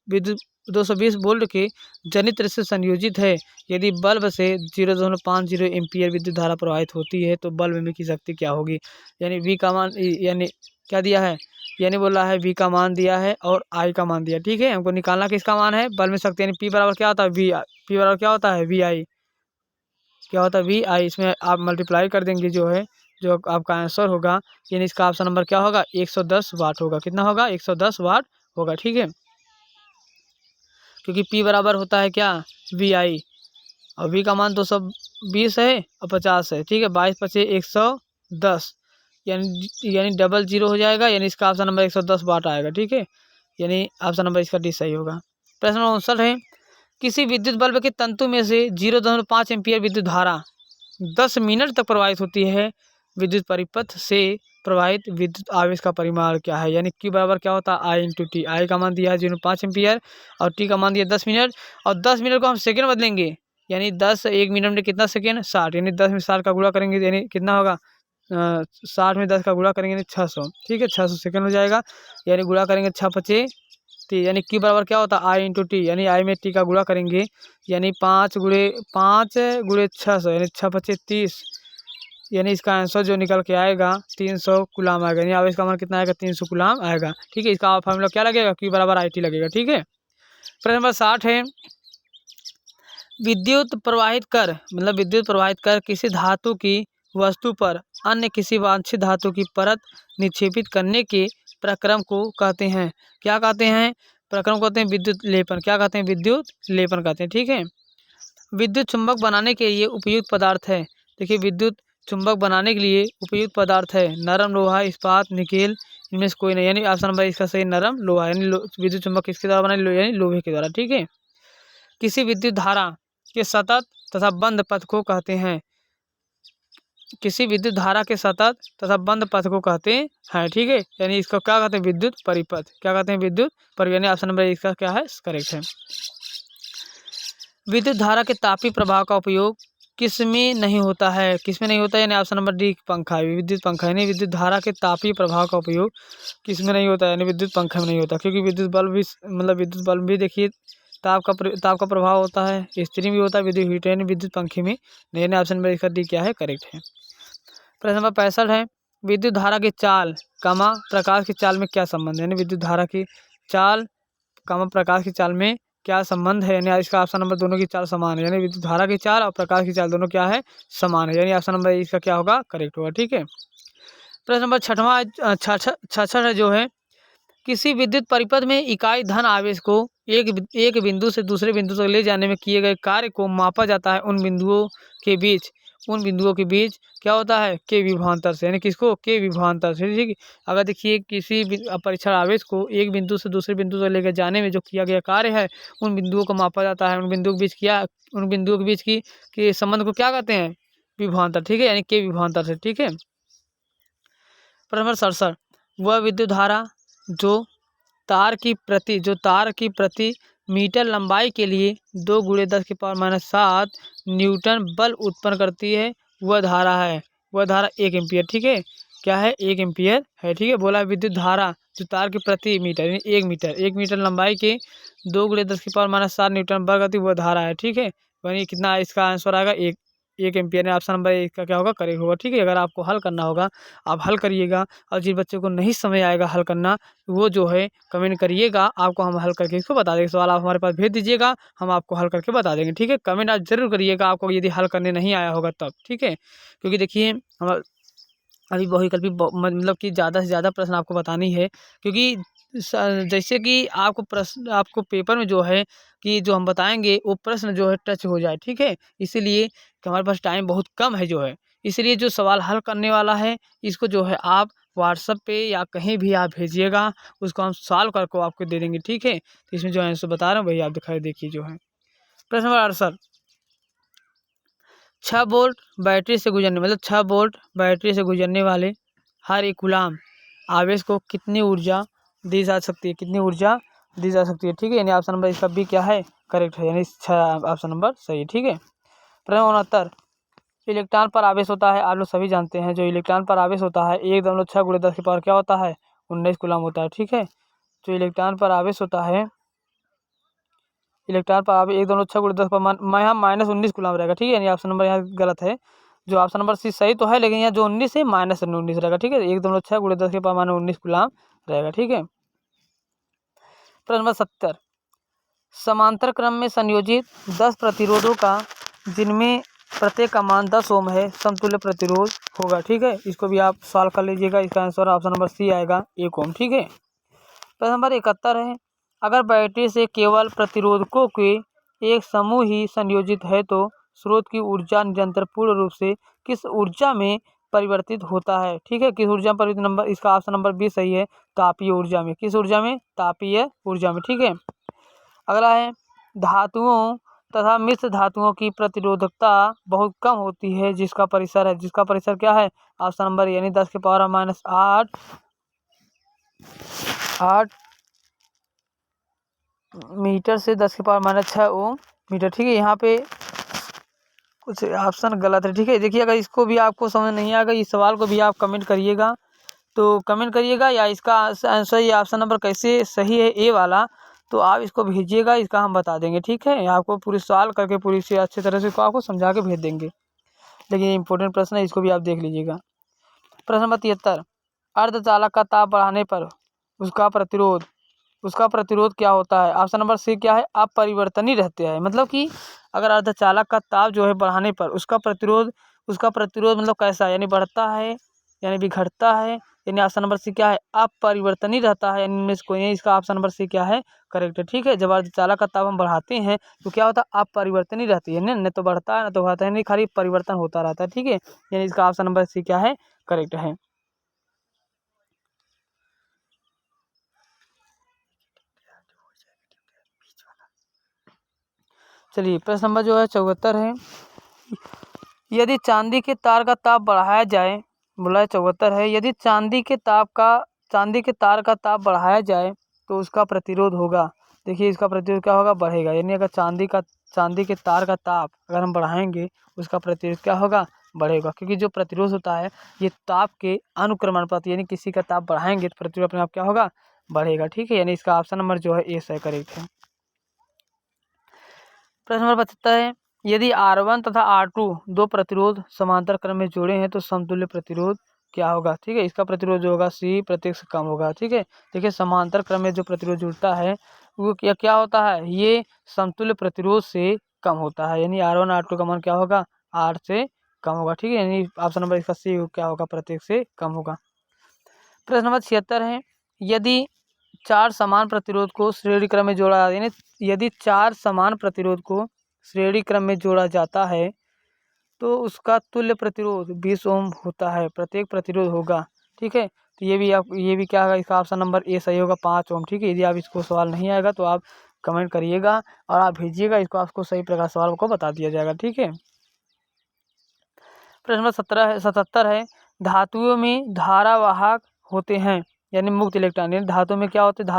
विद्युत 220 वोल्ट के जनित्र से संयोजित है। यदि बल्ब से 0.50 एम्पियर विद्युत धारा प्रवाहित होती है तो बल्ब में की शक्ति क्या होगी? यानी वी का मान, यानी क्या दिया है? यानी बोला है वी का मान दिया है और आई का मान दिया। ठीक है, हमको निकालना किसका मान है? बल्ब में शक्ति, यानी पी बराबर क्या होता है? वी। पी बराबर क्या होता है? वी आई। क्या होता है? वी आई। इसमें आप मल्टीप्लाई कर देंगे जो है, जो आपका आंसर होगा, यानी इसका ऑप्शन नंबर क्या होगा? 110 वाट होगा। कितना होगा? 110 वाट होगा। ठीक है, क्योंकि P बराबर होता है क्या? वी आई, और V का मान 220 है और 50 है। ठीक है, 22 × 25 = 110, यानी डबल 0 हो जाएगा, यानी इसका ऑप्शन नंबर 110 वाट आएगा। ठीक है, यानी ऑप्शन नंबर इसका डी सही होगा। प्रश्न नंबर 59 है, किसी विद्युत बल्ब के तंतु में से 0.5 एम्पियर विद्युत धारा 10 मिनट तक प्रवाहित होती है। विद्युत परिपथ से प्रवाहित विद्युत आवेश का परिमाण क्या है? यानी Q बराबर क्या होता है? I × T। I का मान दिया है 0.5 एम्पियर और T का मान दिया 10 मिनट, और 10 मिनट को हम सेकेंड बदलेंगे, यानी 10 1 मिनट में कितना सेकेंड? 60, यानी 10 में 60 का गुणा करेंगे यानी कितना होगा? 60 में 10 का गुणा करेंगे यानी 600। ठीक है, 600 सेकेंड हो जाएगा, यानी गुणा करेंगे 6 × 25 30, यानी Q बराबर क्या होता है? I × T, यानी I में T का गुणा करेंगे, यानी 5 × 600, यानी 6 × 25 30, यानी इसका आंसर जो निकल के आएगा 300 कूलाम आएगा, यानी आवेश का मान कितना आएगा? 300 कूलाम आएगा। ठीक है, इसका फॉर्मूला क्या लगेगा? Q बराबर IT लगेगा। ठीक है, प्रश्न नंबर 60 है, विद्युत प्रवाहित कर किसी धातु की वस्तु पर अन्य किसी वांछित धातु की परत निक्षेपित करने के प्रक्रम को कहते हैं? क्या कहते हैं? प्रक्रम कहते हैं विद्युत लेपन। क्या कहते हैं? विद्युत लेपन कहते हैं। ठीक है, विद्युत चुंबक बनाने के लिए उपयुक्त पदार्थ है। देखिए, विद्युत चुंबक बनाने के लिए उपयुक्त पदार्थ है नरम लोहा, इस्पात, निकेल, इनमें से कोई नहीं, यानी ऑप्शन नंबर इसका सही नरम लोहा, यानी विद्युत चुंबक किसके द्वारा बना? यानी लोहे के द्वारा। ठीक है, किसी विद्युत धारा के सतत तथा बंद पथ को कहते हैं? किसी विद्युत धारा के सतत तथा बंद पथ को कहते हैं। ठीक है, यानी इसको क्या कहते हैं? विद्युत परिपथ। क्या कहते हैं? विद्युत परिपथ, यानी ऑप्शन नंबर इसका क्या है? करेक्ट है। विद्युत धारा के तापीय प्रभाव का उपयोग किसमें नहीं होता है? किसमें नहीं होता है? यानी ऑप्शन नंबर डी पंखा, विद्युत पंखा, यानी विद्युत धारा के तापीय प्रभाव का उपयोग किसमें नहीं होता है? यानी विद्युत पंखे में नहीं होता, क्योंकि विद्युत बल्ब भी देखिए ताप का प्रभाव होता है, स्त्री में भी होता है, विद्युत हीटर, यानी विद्युत पंखे में नहीं, यानी ऑप्शन नंबर इसका डी क्या है? करेक्ट है। प्रश्न नंबर 65 है, विद्युत धारा की चाल प्रकाश की चाल में क्या संबंध है? यानी विद्युत धारा की चाल प्रकाश की चाल में क्या संबंध है? यानी इसका ऑप्शन नंबर दोनों की चाल समान है, यानी विद्युत धारा की चाल और प्रकाश की चाल दोनों क्या है? समान है, यानी ऑप्शन नंबर इसका क्या होगा? करेक्ट होगा। ठीक है, प्रश्न नंबर 66 जो है, किसी विद्युत परिपथ में इकाई धन आवेश को एक बिंदु से दूसरे बिंदु तक ले जाने में किए गए कार्य को मापा जाता है उन बिंदुओं के बीच क्या होता है, के विभवांतर से, यानी किसको, के विभवांतर से। ठीक है, अगर देखिए किसी परीक्षण आवेश को एक बिंदु से दूसरे बिंदु तक लेकर जाने में जो किया गया कार्य है उन बिंदुओं को मापा जाता है, उन बिंदुओं के बीच की के संबंध को क्या कहते हैं, विभवांतर। ठीक है, यानी के विभवांतर से। ठीक है, प्रश्न नंबर 67, वह विद्युत धारा जो तार की प्रति मीटर लंबाई के लिए 2 × 10⁻⁷ न्यूटन बल उत्पन्न करती है, वह धारा 1 एम्पियर। ठीक है, क्या है, 1 एम्पियर है। ठीक है, बोला विद्युत धारा जो तार की प्रति मीटर यानी 1 मीटर लंबाई के 2 × 10⁻⁷ न्यूटन बल करती वह धारा है। ठीक है, यानी कितना इसका आंसर आएगा, 1 एम्पियर ने ऑप्शन नंबर 1 का क्या होगा, करेक्ट होगा। ठीक है, अगर आपको हल करना होगा आप हल करिएगा, और जिन बच्चों को नहीं समझ आएगा हल करना वो जो है कमेंट करिएगा, आपको हम हल करके इसको बता देंगे। सवाल आप हमारे पास भेज दीजिएगा, हम आपको हल करके बता देंगे। ठीक है, कमेंट आप जरूर करिएगा आपको यदि हल करने नहीं आया होगा तब। ठीक है, क्योंकि देखिए हम अभी बहुविकल्पी मतलब कि ज़्यादा से ज़्यादा प्रश्न आपको बतानी है, क्योंकि जैसे कि आपको पेपर में जो है कि जो हम बताएंगे वो प्रश्न जो है टच हो जाए। ठीक है, इसीलिए कि हमारे पास टाइम बहुत कम है जो है, इसलिए जो सवाल हल करने वाला है इसको जो है आप व्हाट्सएप पे या कहीं भी आप भेजिएगा, उसको हम सॉल्व करके आपको दे देंगे। ठीक है, तो इसमें जो आंसर बता रहा हूँ वही आप दिखाई देखिए जो है। प्रश्न नंबर 68, 6 वोल्ट बैटरी से गुजरने मतलब 6 वोल्ट बैटरी से गुजरने वाले हर एक कूलाम आवेश को कितनी ऊर्जा दी जा सकती है, ठीक है, यानी ऑप्शन नंबर इसका बी क्या है, करेक्ट है, यानी 6 ऑप्शन नंबर सही है। ठीक है, प्रश्न 69, इलेक्ट्रॉन पर आवेश होता है, आप लोग सभी जानते हैं जो इलेक्ट्रॉन पर आवेश होता है 1.6 × 10 क्या होता है, 19 कूलाम होता है। ठीक है, जो इलेक्ट्रॉन पर आवेश होता है 1.6 × 10 पर यहाँ -19 कूलाम रहेगा। ठीक है, यानी ऑप्शन नंबर यहाँ गलत है, जो ऑप्शन नंबर सी सही तो है, लेकिन यहाँ जो 19 है -19 रहेगा। ठीक है, 1.6 × 10 19 रहेगा। ठीक है, प्रश्न नंबर 70, समांतर क्रम में संयोजित 10 प्रतिरोधों का जिनमें प्रत्येक का मान 10 ओम है समतुल्य प्रतिरोध होगा। ठीक है, इसको भी आप सॉल्व कर लीजिएगा, इसका आंसर ऑप्शन नंबर सी आएगा 1 ओम। ठीक है, प्रश्न नंबर 71 है, अगर बैटरी से केवल प्रतिरोधकों के एक समूह ही संयोजित है तो स्रोत की ऊर्जा निरंतर पूर्ण रूप से किस ऊर्जा में परिवर्तित होता है। ठीक है, किस ऊर्जा में परिवर्तित, नंबर इसका ऑप्शन नंबर बी सही है, तापीय ऊर्जा में। किस ऊर्जा में, तापीय ऊर्जा में। ठीक है, अगला है, धातुओं तथा मिश्र धातुओं की प्रतिरोधकता बहुत कम होती है जिसका परिसर क्या है, ऑप्शन नंबर यानी 10⁻⁸ मीटर से 10⁻⁶ ओम मीटर। ठीक है, यहाँ पे कुछ ऑप्शन गलत है। ठीक है, देखिए अगर इसको भी आपको समझ नहीं आएगा, इस सवाल को भी आप कमेंट करिएगा, तो कमेंट करिएगा या इसका आंसर ये ऑप्शन नंबर कैसे सही है ए वाला, तो आप इसको भेजिएगा, इसका हम बता देंगे। ठीक है, आपको पूरी सवाल करके पूरी से अच्छी तरह से आपको समझा के भेज देंगे, लेकिन ये इंपॉर्टेंट प्रश्न है, इसको भी आप देख लीजिएगा। प्रश्न नंबर 73, अर्धचालक का ताप बढ़ाने पर उसका प्रतिरोध क्या होता है, ऑप्शन नंबर सी क्या है, अपरिवर्तनीय रहते हैं। मतलब कि अगर अर्धचालक का ताप जो है बढ़ाने पर उसका प्रतिरोध मतलब कैसा है, यानी बढ़ता है यानी बिखरता है, यानी ऑप्शन नंबर सी क्या है, अपरिवर्तनीय रहता है, यानी इनमें से कोई नहीं, इसका ऑप्शन नंबर सी क्या है, करेक्ट है। ठीक है, जब अर्धचालक का ताप हम बढ़ाते हैं तो क्या होता है, अपरिवर्तनीय रहती है, न तो बढ़ता है न तो घटता है, नहीं खाली परिवर्तन होता रहता है। ठीक है, यानी इसका ऑप्शन नंबर सी क्या है, करेक्ट है। चलिए, प्रश्न नंबर जो है 74 है, यदि चांदी के तार का ताप बढ़ाया जाए, बोला है 74 है, यदि चांदी के तार का ताप बढ़ाया जाए तो उसका प्रतिरोध होगा। देखिए इसका प्रतिरोध क्या होगा, बढ़ेगा, यानी अगर चांदी के तार का ताप अगर हम बढ़ाएंगे उसका प्रतिरोध क्या होगा, बढ़ेगा, क्योंकि जो प्रतिरोध होता है ये ताप के अनुक्रमानुपात, यानी किसी का ताप बढ़ाएंगे तो प्रतिरोध अपने आप क्या होगा, बढ़ेगा। ठीक है, यानी इसका ऑप्शन नंबर जो है ए सही करेक्ट है। प्रश्न नंबर 75 है, यदि R1 तथा R2 दो प्रतिरोध समांतर क्रम में जोड़े हैं तो समतुल्य प्रतिरोध क्या होगा। ठीक है, इसका प्रतिरोध जो होगा सी प्रत्येक से कम होगा। ठीक है, देखिए समांतर क्रम में जो प्रतिरोध जुड़ता है वो क्या होता है, ये समतुल्य प्रतिरोध से कम होता है, यानी R1 R2 का मान क्या होगा, R से कम होगा। ठीक है, यानी ऑप्शन नंबर इसका सी क्या होगा, प्रत्येक से कम होगा। प्रश्न नंबर 76 है, यदि चार समान प्रतिरोध को श्रेणी क्रम में जोड़ा जाता है, यानी यदि चार समान प्रतिरोध को श्रेणी क्रम में जोड़ा जाता है तो उसका तुल्य प्रतिरोध 20 ओम होता है, प्रत्येक प्रतिरोध होगा। ठीक है, तो ये भी क्या होगा, इसका ऑप्शन नंबर ए सही होगा, 5 ओम। ठीक है, यदि आप इसको सवाल नहीं आएगा तो आप कमेंट करिएगा और आप भेजिएगा, इसको आपको सही प्रकार सवाल को बता दिया जाएगा। ठीक है, प्रश्न नंबर 77 है, धातुओं में धारावाहक होते हैं यानी मुक्त इलेक्ट्रॉन, यानी धातु में क्या होते हैं,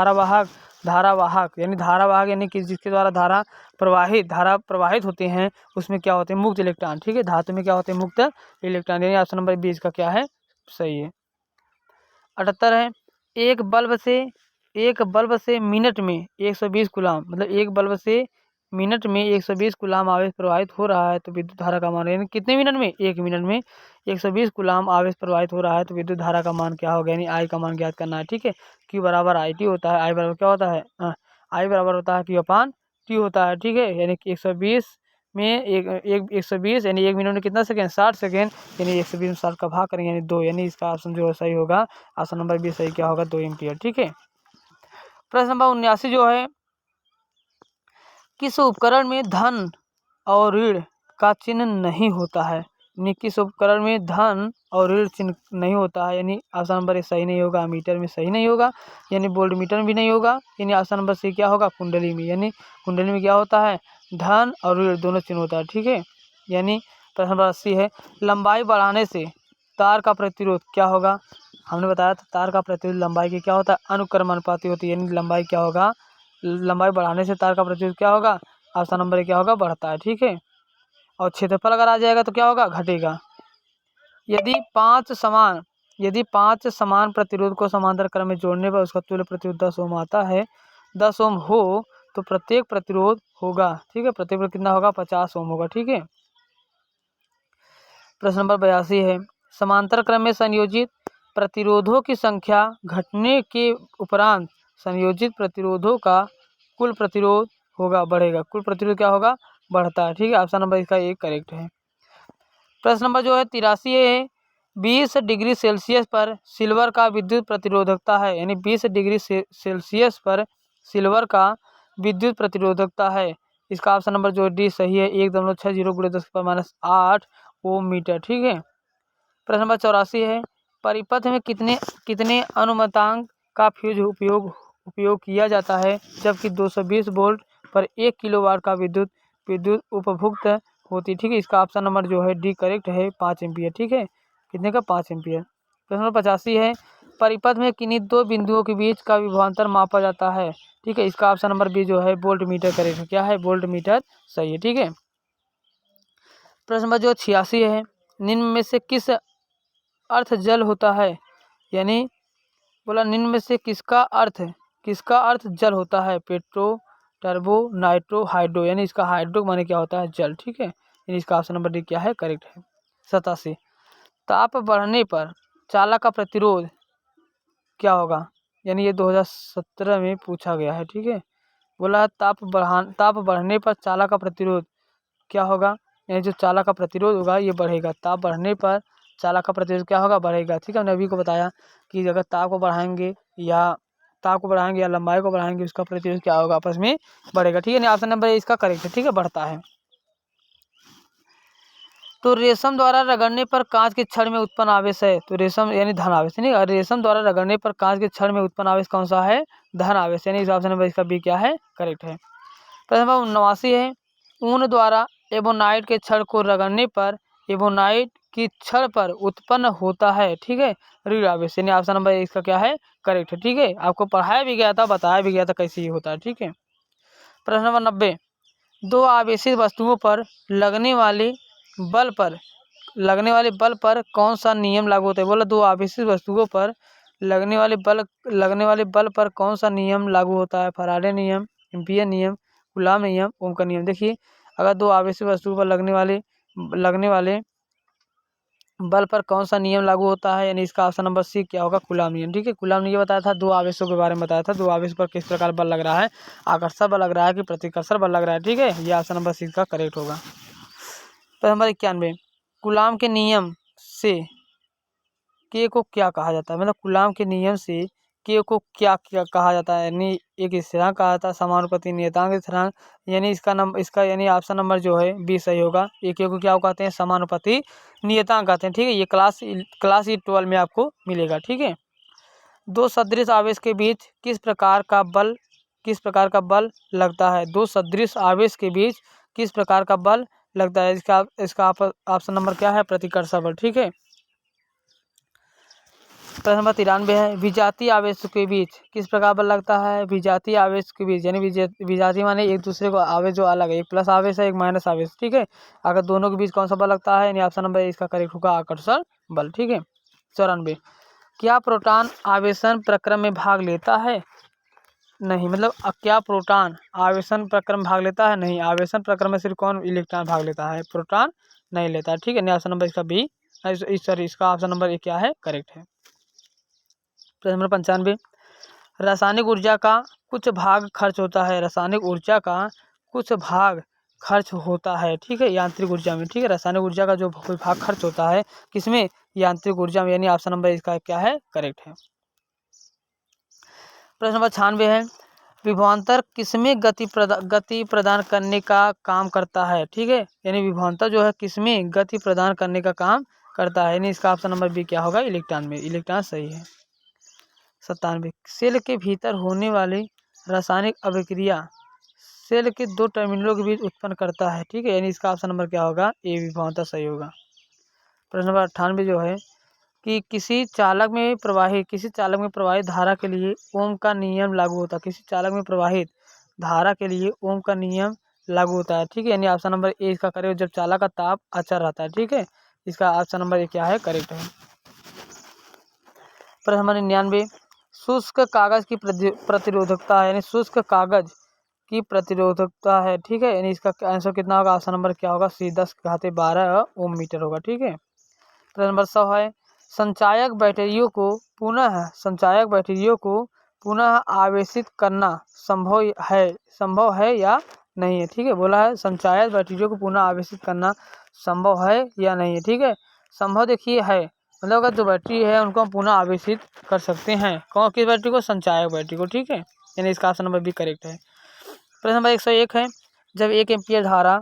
धारावाहक यानी कि जिसके द्वारा धारा प्रवाहित होते हैं, उसमें क्या होते हैं, मुक्त इलेक्ट्रॉन। ठीक है, धातु में क्या होते हैं, मुक्त इलेक्ट्रॉन, यानी ऑप्शन नंबर 20 का क्या है, सही है। 78 है, एक बल्ब से मिनट में 120 कूलाम, मतलब एक बल्ब से मिनट में 120 कूलाम आवेश प्रवाहित हो रहा है तो विद्युत धारा का मान, यानी कितने मिनट में, 1 मिनट में 120 कूलाम आवेश प्रवाहित हो रहा है तो विद्युत धारा का मान क्या होगा, यानी आई का मान ज्ञात करना है। ठीक है, Q बराबर IT होता है, आई बराबर क्या होता है, आई बराबर होता है Q/T होता है। ठीक है, यानी कि 120 में 120 यानी 1 मिनट में कितना सेकेंड, 60 सेकेंड, यानी 120 में 60 का भाग करेंगे यानी 2, यानी इसका ऑप्शन जो है सही होगा, ऑप्शन नंबर 20 सही क्या होगा, 2 एम्पियर। ठीक है, प्रश्न नंबर 79 जो है, किस उपकरण में धन और ऋण का चिन्ह नहीं होता है, यानी किस उपकरण में धन और ऋण चिन्ह नहीं होता है, यानी ऑप्शन नंबर ए सही नहीं होगा, मीटर में सही नहीं होगा, यानी वोल्ट मीटर में भी नहीं होगा, यानी ऑप्शन नंबर सी क्या होगा, कुंडली में, यानी कुंडली में क्या होता है, धन और ऋण दोनों चिन्ह होता है। ठीक है, यानी प्रश्न नंबर 80 है, लंबाई बढ़ाने से तार का प्रतिरोध क्या होगा, हमने बताया था तार का प्रतिरोध लंबाई के क्या होता है, अनुक्रमानुपाती होती है, यानी लंबाई क्या होगा, लंबाई बढ़ाने से तार का प्रतिरोध क्या होगा, ऑप्शन नंबर क्या होगा, बढ़ता है। ठीक है, और क्षेत्रफल अगर आ जाएगा तो क्या होगा, घटेगा। यदि पांच समान प्रतिरोध को समांतर क्रम में जोड़ने पर उसका तुल्य प्रतिरोध 10 ओम आता है, 10 ओम हो तो प्रत्येक प्रतिरोध होगा, ठीक है, प्रत्येक प्रतिरोध कितना होगा, 50 ओम होगा। ठीक है, प्रश्न नंबर 82 है, समांतर क्रम में संयोजित प्रतिरोधों की संख्या घटने के उपरांत संयोजित प्रतिरोधों का कुल प्रतिरोध होगा, बढ़ेगा, कुल प्रतिरोध क्या होगा, बढ़ता है। ठीक है, ऑप्शन नंबर इसका एक करेक्ट है। प्रश्न नंबर जो है 83 है, 20 डिग्री सेल्सियस पर सिल्वर का विद्युत प्रतिरोधकता है, यानी 20 डिग्री सेल्सियस पर सिल्वर का विद्युत प्रतिरोधकता है, इसका ऑप्शन नंबर जो डी सही है, 1.60 × 10⁻⁸ ओम मीटर। ठीक है, प्रश्न नंबर 84 है, परिपथ में कितने अनुमतांक का फ्यूज उपयोग किया जाता है जबकि 220 वोल्ट पर 1 किलोवाट का विद्युत उपभुक्त होती। ठीक है, इसका ऑप्शन नंबर जो है डी करेक्ट है, 5 एम्पियर। ठीक है, कितने का, 5 एम्पियर। प्रश्न नंबर 85 है, परिपथ में किन्हीं दो बिंदुओं के बीच का विभवांतर मापा जाता है। ठीक है, इसका ऑप्शन नंबर बी जो है वोल्ट मीटर करेक्ट है, क्या है, वोल्ट मीटर सही है। ठीक है, प्रश्न नंबर जो 86 है, निम्न में से किस अर्थ जल होता है, यानी बोला निम्न में से किसका अर्थ जल होता है, पेट्रो, टर्बो, नाइट्रो, हाइड्रो, यानी इसका हाइड्रो माने क्या होता है, जल। ठीक है, यानी इसका ऑप्शन नंबर डी क्या है, करेक्ट है। 87, ताप बढ़ने पर चालक का प्रतिरोध क्या होगा, यानी ये 2017 में पूछा गया है। ठीक है, बोला ताप बढ़ने पर चालक का प्रतिरोध क्या होगा, यानी जो चालक का प्रतिरोध होगा ये बढ़ेगा, ताप बढ़ने पर चालक का प्रतिरोध क्या होगा, बढ़ेगा। ठीक है, हमने अभी को बताया कि अगर ताप को बढ़ाएंगे या लंबाई को बढ़ाएंगे उसका प्रतिरोध क्या होगा, आपस में बढ़ेगा। ठीक है, ऑप्शन नंबर इसका करेक्ट है। ठीक है, बढ़ता है। तो रेशम द्वारा रगड़ने पर कांच के छड़ में उत्पन्न आवेश है, तो रेशम यानी धन आवेश, नहीं, रेशम द्वारा रगड़ने पर कांच के छड़ में उत्पन्न आवेश कौन सा है, धन आवेश, यानी इस ऑप्शन नंबर इसका बी क्या है, करेक्ट है। प्रश्न नंबर 89 है, ऊन द्वारा एबोनाइट के छड़ को रगड़ने पर एबोनाइट की छड़ पर उत्पन्न होता है, ठीक है, ऋण आवेश, यानी ऑप्शन नंबर इसका क्या है, करेक्ट है। ठीक है, आपको पढ़ाया भी गया था, बताया भी गया था कैसे ये होता है। ठीक है, प्रश्न नंबर 90, दो आवेशित वस्तुओं पर लगने वाले बल पर कौन सा नियम लागू होता है, बोला दो आवेशित वस्तुओं पर लगने वाले बल पर कौन सा नियम लागू होता है, फैराडे नियम, एम्पीयर नियम, कूलॉम नियम, ओम का नियम। देखिए, अगर दो आवेशित वस्तुओं पर लगने वाले बल पर कौन सा नियम लागू होता है, यानी इसका ऑप्शन नंबर सी क्या होगा, कूलॉम नियम। ठीक है, कूलॉम नियम बताया था, दो आवेशों के बारे में बताया था, दो आवेश पर किस प्रकार बल लग रहा है, आकर्षण बल लग रहा है कि प्रतिकर्षण बल लग रहा है। ठीक है, ये ऑप्शन नंबर सी का करेक्ट होगा। तो नंबर 91, कूलॉम के नियम से के को क्या कहा जाता है, मतलब कूलॉम के नियम से के को क्या क्या कहा जाता है, यानी एक स्थिरांक कहा जाता है, समानुपाती नियतांक स्थिरांक, यानी इसका यानी ऑप्शन नंबर जो है बी सही होगा। ए के को क्या कहते हैं, समानुपाती नियतांक कहते हैं। ठीक है, ये क्लास 12 में आपको मिलेगा। ठीक है, दो सदृश आवेश के बीच किस प्रकार का बल लगता है, दो सदृश आवेश के बीच किस प्रकार का बल लगता है, इसका ऑप्शन नंबर क्या है, प्रतिकर्षण बल। ठीक है, प्रश्न नंबर 93 है, विजातीय आवेश के बीच किस प्रकार बल लगता है, विजातीय आवेश के बीच, यानी विजातीय माने एक दूसरे को आवेश जो अलग है, एक प्लस आवेश है एक माइनस आवेश। ठीक है, अगर दोनों के बीच कौन सा बल लगता है, यानी ऑप्शन नंबर इसका करेक्ट होगा आकर्षण बल। ठीक है, 94, क्या प्रोटॉन आवेशन प्रक्रम में भाग लेता है, नहीं, मतलब क्या प्रोटॉन आवेशन प्रक्रम में भाग लेता है, नहीं, आवेशन प्रक्रम में सिर्फ कौन इलेक्ट्रॉन भाग लेता है, प्रोटॉन नहीं लेता है। ठीक है, ऑप्शन नंबर इसका बी, सॉरी इसका ऑप्शन नंबर क्या है, करेक्ट है। प्रश्न नंबर 95, रासायनिक ऊर्जा का कुछ भाग खर्च होता है, रासायनिक ऊर्जा का कुछ भाग खर्च होता है। ठीक है, यांत्रिक ऊर्जा में। ठीक है, रासायनिक ऊर्जा का जो भाग खर्च होता है किसमें, यांत्रिक ऊर्जा में, यानी ऑप्शन नंबर इसका क्या है, करेक्ट है। प्रश्न नंबर 96 है, विभवांतर किसमें गति प्रदान करने का काम करता है। ठीक है, यानी विभवांतर जो है किसमें गति प्रदान करने का काम करता है, यानी इसका ऑप्शन नंबर बी क्या होगा, इलेक्ट्रॉन में, इलेक्ट्रॉन सही है। 97, सेल के भीतर होने वाली रासायनिक अभिक्रिया सेल के दो टर्मिनलों के बीच उत्पन्न करता है। ठीक है, यानी इसका ऑप्शन नंबर क्या होगा, ए विभवांतर सही होगा। प्रश्न नंबर 98 जो है कि किसी चालक में प्रवाहित धारा के लिए ओम का नियम लागू होता है, किसी चालक में प्रवाहित धारा के लिए ओम का नियम लागू होता है। ठीक है, यानी ऑप्शन नंबर ए इसका करेक्ट, जब चालक का ताप अचर रहता है। ठीक है, इसका ऑप्शन नंबर ए क्या है, करेक्ट है। प्रश्न नंबर 99, शुष्क कागज की प्रतिरोधकता है, यानी शुष्क कागज की प्रतिरोधकता है। ठीक है, यानी इसका आंसर कितना होगा, ऑप्शन नंबर क्या होगा, सी 10⁻12 ओम मीटर होगा। ठीक है, प्रश्न नंबर 100 है, संचायक बैटरियों को पुनः आवेशित करना संभव है या नहीं है। ठीक है, बोला है संचायक बैटरियों को पुनः आवेशित करना संभव है या नहीं है। ठीक है, संभव देखिए है, मतलब अगर जो बैटरी है उनको हम पुनः आवेशित कर सकते हैं, कौन किस बैटरी को, संचायक बैटरी को। ठीक है, यानी इसका ऑप्शन नंबर भी करेक्ट है। प्रश्न नंबर 101 है, जब 1 एम्पीयर धारा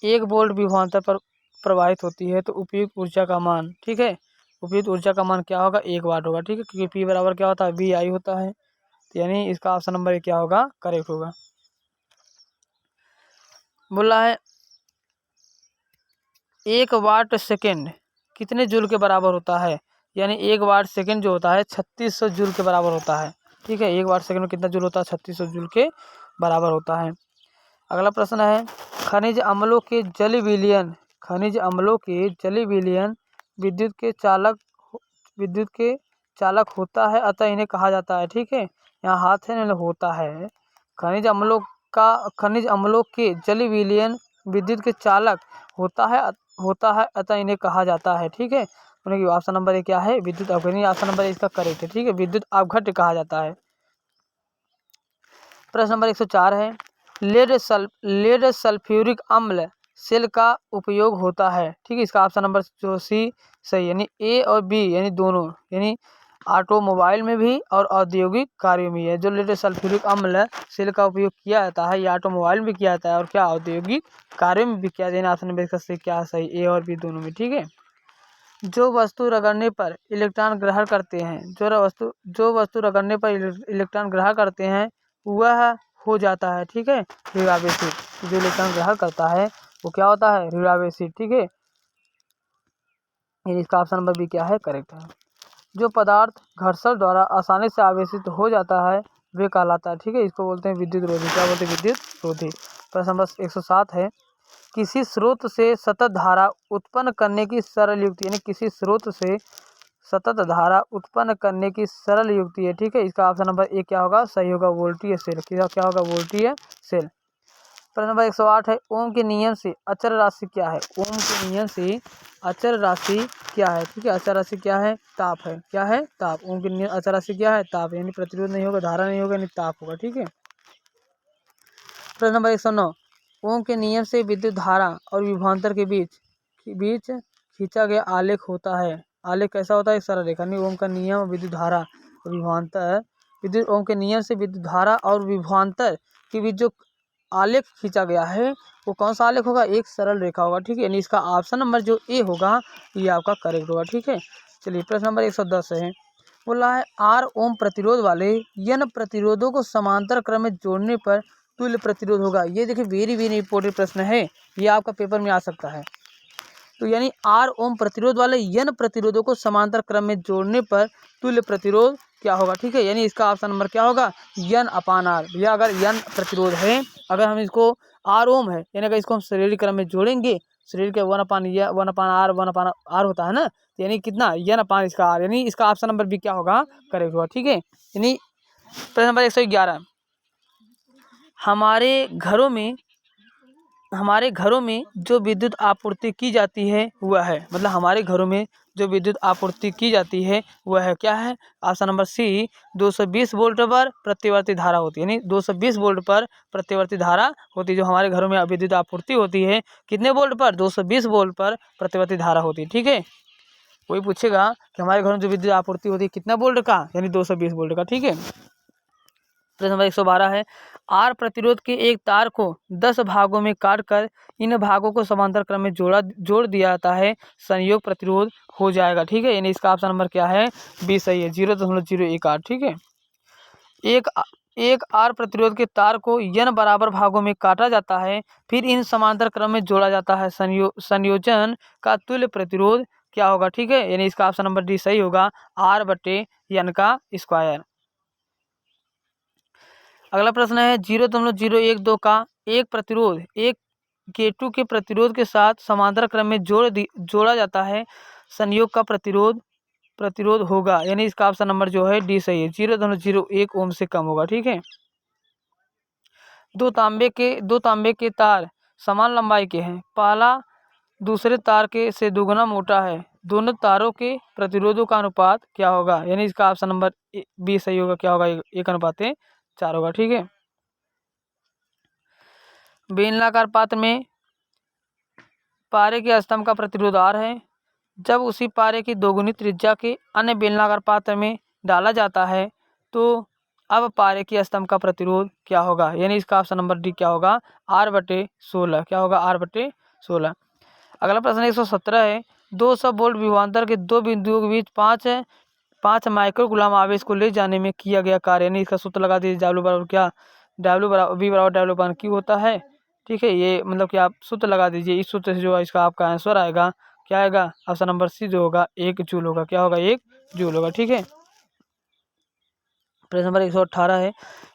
1 वोल्ट विभवांतर पर प्रवाहित होती है तो उपयुक्त ऊर्जा का मान, ठीक है, उपयुक्त ऊर्जा का मान क्या होगा, 1 वाट होगा। ठीक है, क्योंकि पी बराबर क्या होता है, वी आई होता है, तो यानी इसका ऑप्शन नंबर क्या होगा, करेक्ट होगा। बोला है 1 वाट सेकेंड कितने जूल के बराबर होता है, यानी 1 वाट सेकेंड जो होता है 3600 जूल के बराबर होता है। ठीक है, 1 वाट सेकेंड में कितना जूल होता है, 3600 जूल के बराबर होता है। अगला प्रश्न है, खनिज अम्लों के जली विलयन विद्युत के चालक होता है, अतः इन्हें कहा जाता है। ठीक है, यहाँ हाथ है, नहीं होता है। खनिज अम्लों के जली विलयन विद्युत के चालक होता है, अतः इन्हें कहा जाता है। ठीक है, उनकी ऑप्शन नंबर क्या है, विद्युत अपघट्य, ऑप्शन नंबर इसका करेक्ट है। ठीक है, विद्युत अपघट्य कहा जाता है। प्रश्न नंबर 104 है, लेड सल्फ्यूरिक अम्ल सेल का उपयोग होता है। ठीक है, इसका ऑप्शन नंबर जो सी सही, यानी ए और बी यानी दोनों, यानी ऑटोमोबाइल में भी और औद्योगिक कार्यों में है। जो लेड सल्फ्यूरिक अम्ल सेल का उपयोग किया जाता है, या ऑटोमोबाइल में किया जाता है और क्या औद्योगिक कार्यों में भी किया जाता है। ऑप्शन नंबर इसका सही क्या सही, ए और बी दोनों में। ठीक है, जो वस्तु रगड़ने पर इलेक्ट्रॉन ग्रहण करते हैं, जो वस्तु रगड़ने पर इलेक्ट्रॉन ग्रहण करते हैं वह हो जाता है। ठीक है, ऋणावेशित, जो इलेक्ट्रॉन ग्रहण करता है वो क्या होता है, ऋणावेशित। ठीक है, इसका ऑप्शन नंबर बी क्या है, करेक्ट है। जो पदार्थ घर्षण द्वारा आसानी से आवेशित हो जाता है वे कहलाता है। ठीक है, इसको बोलते हैं विद्युत रोधी, क्या बोलते हैं, विद्युत रोधी। प्रश्न नंबर 107 है, किसी स्रोत से सतत धारा उत्पन्न करने की सरल युक्ति, यानी किसी स्रोत से सतत धारा उत्पन्न करने की सरल युक्ति है। ठीक है, इसका ऑप्शन नंबर ए क्या होगा, सही होगा, वोल्टीय सेल। क्या होगा, वोल्टीय सेल। प्रश्न नंबर 108 है, ओम के नियम से अचर राशि क्या है, ओम के नियम से अचर राशि क्या है। ठीक है, अचर राशि क्या है, ताप है, क्या है, ताप। ओम के नियम अचर राशि क्या है, ताप, यानी प्रतिरोध नहीं होगा, धारा नहीं होगा, यानी ताप होगा। ठीक है, प्रश्न नंबर 109, ओम के नियम से विद्युत धारा और विभवांतर के बीच खींचा गया आलेख होता है। आलेख कैसा होता है, सरल रेखा। नहीं, ओम का नियम, विद्युत धारा और विभवांतर विद्युत ओम के नियम से विद्युत धारा और विभवांतर के बीच जो आलेख खींचा गया है वो कौन सा आलेख होगा, एक सरल रेखा होगा। ठीक है, यानी इसका ऑप्शन नंबर जो ए होगा ये आपका करेक्ट होगा। ठीक है, चलिए प्रश्न नंबर 110 है, बोला है आर ओम प्रतिरोध वाले यन प्रतिरोधों को समांतर क्रम में जोड़ने पर तुल्य प्रतिरोध होगा। ये देखिए वेरी वेरी इंपॉर्टेंट प्रश्न है, ये आपका पेपर में आ सकता है। तो यानी आर ओम प्रतिरोध वाले यन प्रतिरोधों को समांतर क्रम में जोड़ने पर तुल्य प्रतिरोध क्या होगा। ठीक है, यानी इसका ऑप्शन नंबर क्या होगा, यन अपान आर। या अगर यन प्रतिरोध है, अगर हम इसको आर ओम है, यानी अगर इसको हम श्रेणी क्रम में जोड़ेंगे, श्रेणी के 1/आर होता है ना, यानी कितना यन अपान इसका आर, यानी इसका ऑप्शन नंबर भी क्या होगा, करेक्ट होगा। ठीक है, यानी प्रश्न नंबर 111, हमारे घरों में जो विद्युत आपूर्ति की जाती है वह है, मतलब हमारे घरों में जो विद्युत आपूर्ति की जाती है वह है क्या है, ऑप्शन नंबर सी 220 वोल्ट पर प्रतिवर्ती धारा होती है। यानी 220 वोल्ट पर प्रतिवर्ती धारा होती है, जो हमारे घरों में विद्युत आपूर्ति होती है कितने वोल्ट पर, 220 वोल्ट पर प्रतिवर्ती धारा होती है। ठीक है, कोई पूछेगा कि हमारे घरों में जो विद्युत आपूर्ति होती है कितना वोल्ट का, यानी 220 वोल्ट का। ठीक है, प्रश्न नंबर 112 है, आर प्रतिरोध के एक तार को 10 भागों में काटकर इन भागों को समांतर क्रम में जोड़ दिया जाता है, संयोग प्रतिरोध हो जाएगा। ठीक है, यानी इसका ऑप्शन नंबर क्या है, बी सही है, 0.018। ठीक है, एक आर प्रतिरोध के तार को n बराबर भागों में काटा जाता है, फिर इन समांतर क्रम में जोड़ा जाता है, संयोजन का तुल्य प्रतिरोध क्या होगा। ठीक है, यानी इसका ऑप्शन नंबर डी सही होगा, R/n का स्क्वायर। अगला प्रश्न है 0.012 का एक प्रतिरोध एक K2 के प्रतिरोध के साथ समांतर क्रम में जोड़ा जाता है, संयोग का प्रतिरोध होगा, यानी इसका ऑप्शन नंबर जो है डी सही है, 0.01 ओम से कम होगा। ठीक है, दो तांबे के तार समान लंबाई के हैं, पहला दूसरे तार के से दुगना मोटा है, दोनों तारों के प्रतिरोधों का अनुपात क्या होगा, यानी इसका ऑप्शन नंबर बी सही होगा, क्या होगा, 1:4 होगा। ठीक है, बेलनाकार पात्र में पारे के स्तंभ का प्रतिरोध R है, जब उसी पारे की दोगुनी त्रिज्या के अन्य बेलनाकार पात्र में डाला जाता है तो अब पारे के स्तंभ का प्रतिरोध क्या होगा, यानी इसका ऑप्शन नंबर डी क्या होगा, R/16, क्या होगा, R/16। अगला प्रश्न 117 है, 200 वोल्ट विभवांतर के दो बिंदुओं के बीच 5 माइक्रोकूलम आवेश को ले जाने में किया गया कार्य, यानी इसका सूत्र लगा दीजिए, W बराबर क्या, V/W/Q होता है। ठीक है, ये मतलब कि आप सूत्र लगा दीजिए, इस सूत्र से जो है इसका आपका आंसर आएगा, क्या आएगा, ऑप्शन नंबर सी जो होगा 1 जूल होगा, क्या होगा, 1 जूल होगा। ठीक है, प्रश्न नंबर 118 है,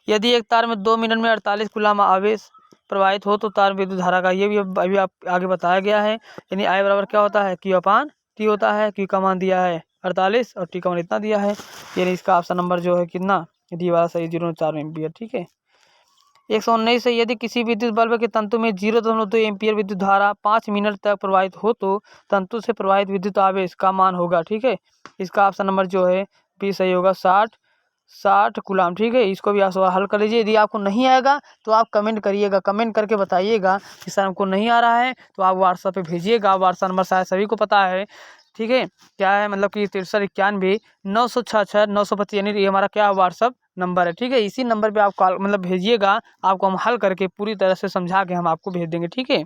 यदि एक तार में 2 मिनट में 48 कूलम आवेश प्रवाहित हो तो तार विद्युत धारा का, ये भी अभी आप आगे बताया गया है, यानी I बराबर क्या होता है, Q/T होता है। Q का मान दिया है 48 और T का मान इतना दिया है, यानी इसका ऑप्शन नंबर जो है कितना, डी वाला सही, 0.4 एम्पियर। ठीक है, 119 से, यदि किसी विद्युत बल्ब के तंतु में 0.2 एम्पियर विद्युत धारा 5 मिनट तक प्रवाहित हो तो तंतु से प्रवाहित विद्युत आवेश का मान होगा। ठीक है, इसका ऑप्शन नंबर जो है बी सही होगा, 60 कूलम। ठीक है, इसको भी आप सवाल हल कर लीजिए, यदि आपको नहीं आएगा तो आप कमेंट करिएगा, कमेंट करके बताइएगा कि सर हमको नहीं आ रहा है, तो आप व्हाट्सएप पे भेजिएगा, व्हाट्सएप नंबर शायद सभी को पता है। ठीक है, क्या है, मतलब कि 6391 966 925, यानी ये हमारा क्या व्हाट्सएप नंबर है। ठीक है, इसी नंबर पे आप कॉल मतलब भेजिएगा, आपको हम हल करके पूरी तरह से समझा के हम आपको भेज देंगे। ठीक है,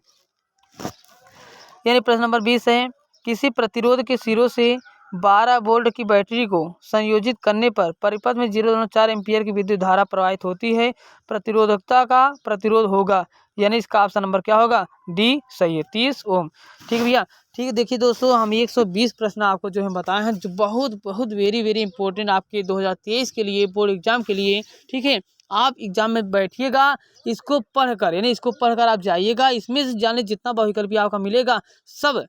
यानी प्रश्न नंबर 20 है, किसी प्रतिरोध के सिरों से 12 वोल्ट की बैटरी को संयोजित करने पर परिपथ में 0.4 एम्पियर की विद्युत धारा प्रवाहित होती है, प्रतिरोधकता का प्रतिरोध होगा, यानी इसका ऑप्शन नंबर क्या होगा, डी सही है, 30 ओम। ठीक है भैया, ठीक है, देखिए दोस्तों, हम 120 प्रश्न आपको जो है बताए हैं, जो बहुत बहुत वेरी वेरी इंपॉर्टेंट आपके 2023 के लिए, बोर्ड एग्जाम के लिए। ठीक है, आप एग्जाम में बैठिएगा, इसको पढ़कर, यानी इसको पढ़कर आप जाइएगा, इसमें से जाने जितना बहुविकल्पी आपका मिलेगा सब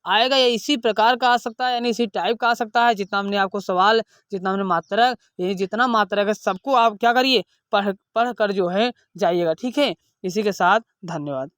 आएगा, या इसी प्रकार का आ सकता है, यानी इसी टाइप का आ सकता है, जितना हमने आपको सवाल, जितना हमने मात्रक, यानी जितना मात्रक है सबको आप क्या करिए, पढ़ कर जो है जाइएगा। ठीक है, इसी के साथ धन्यवाद।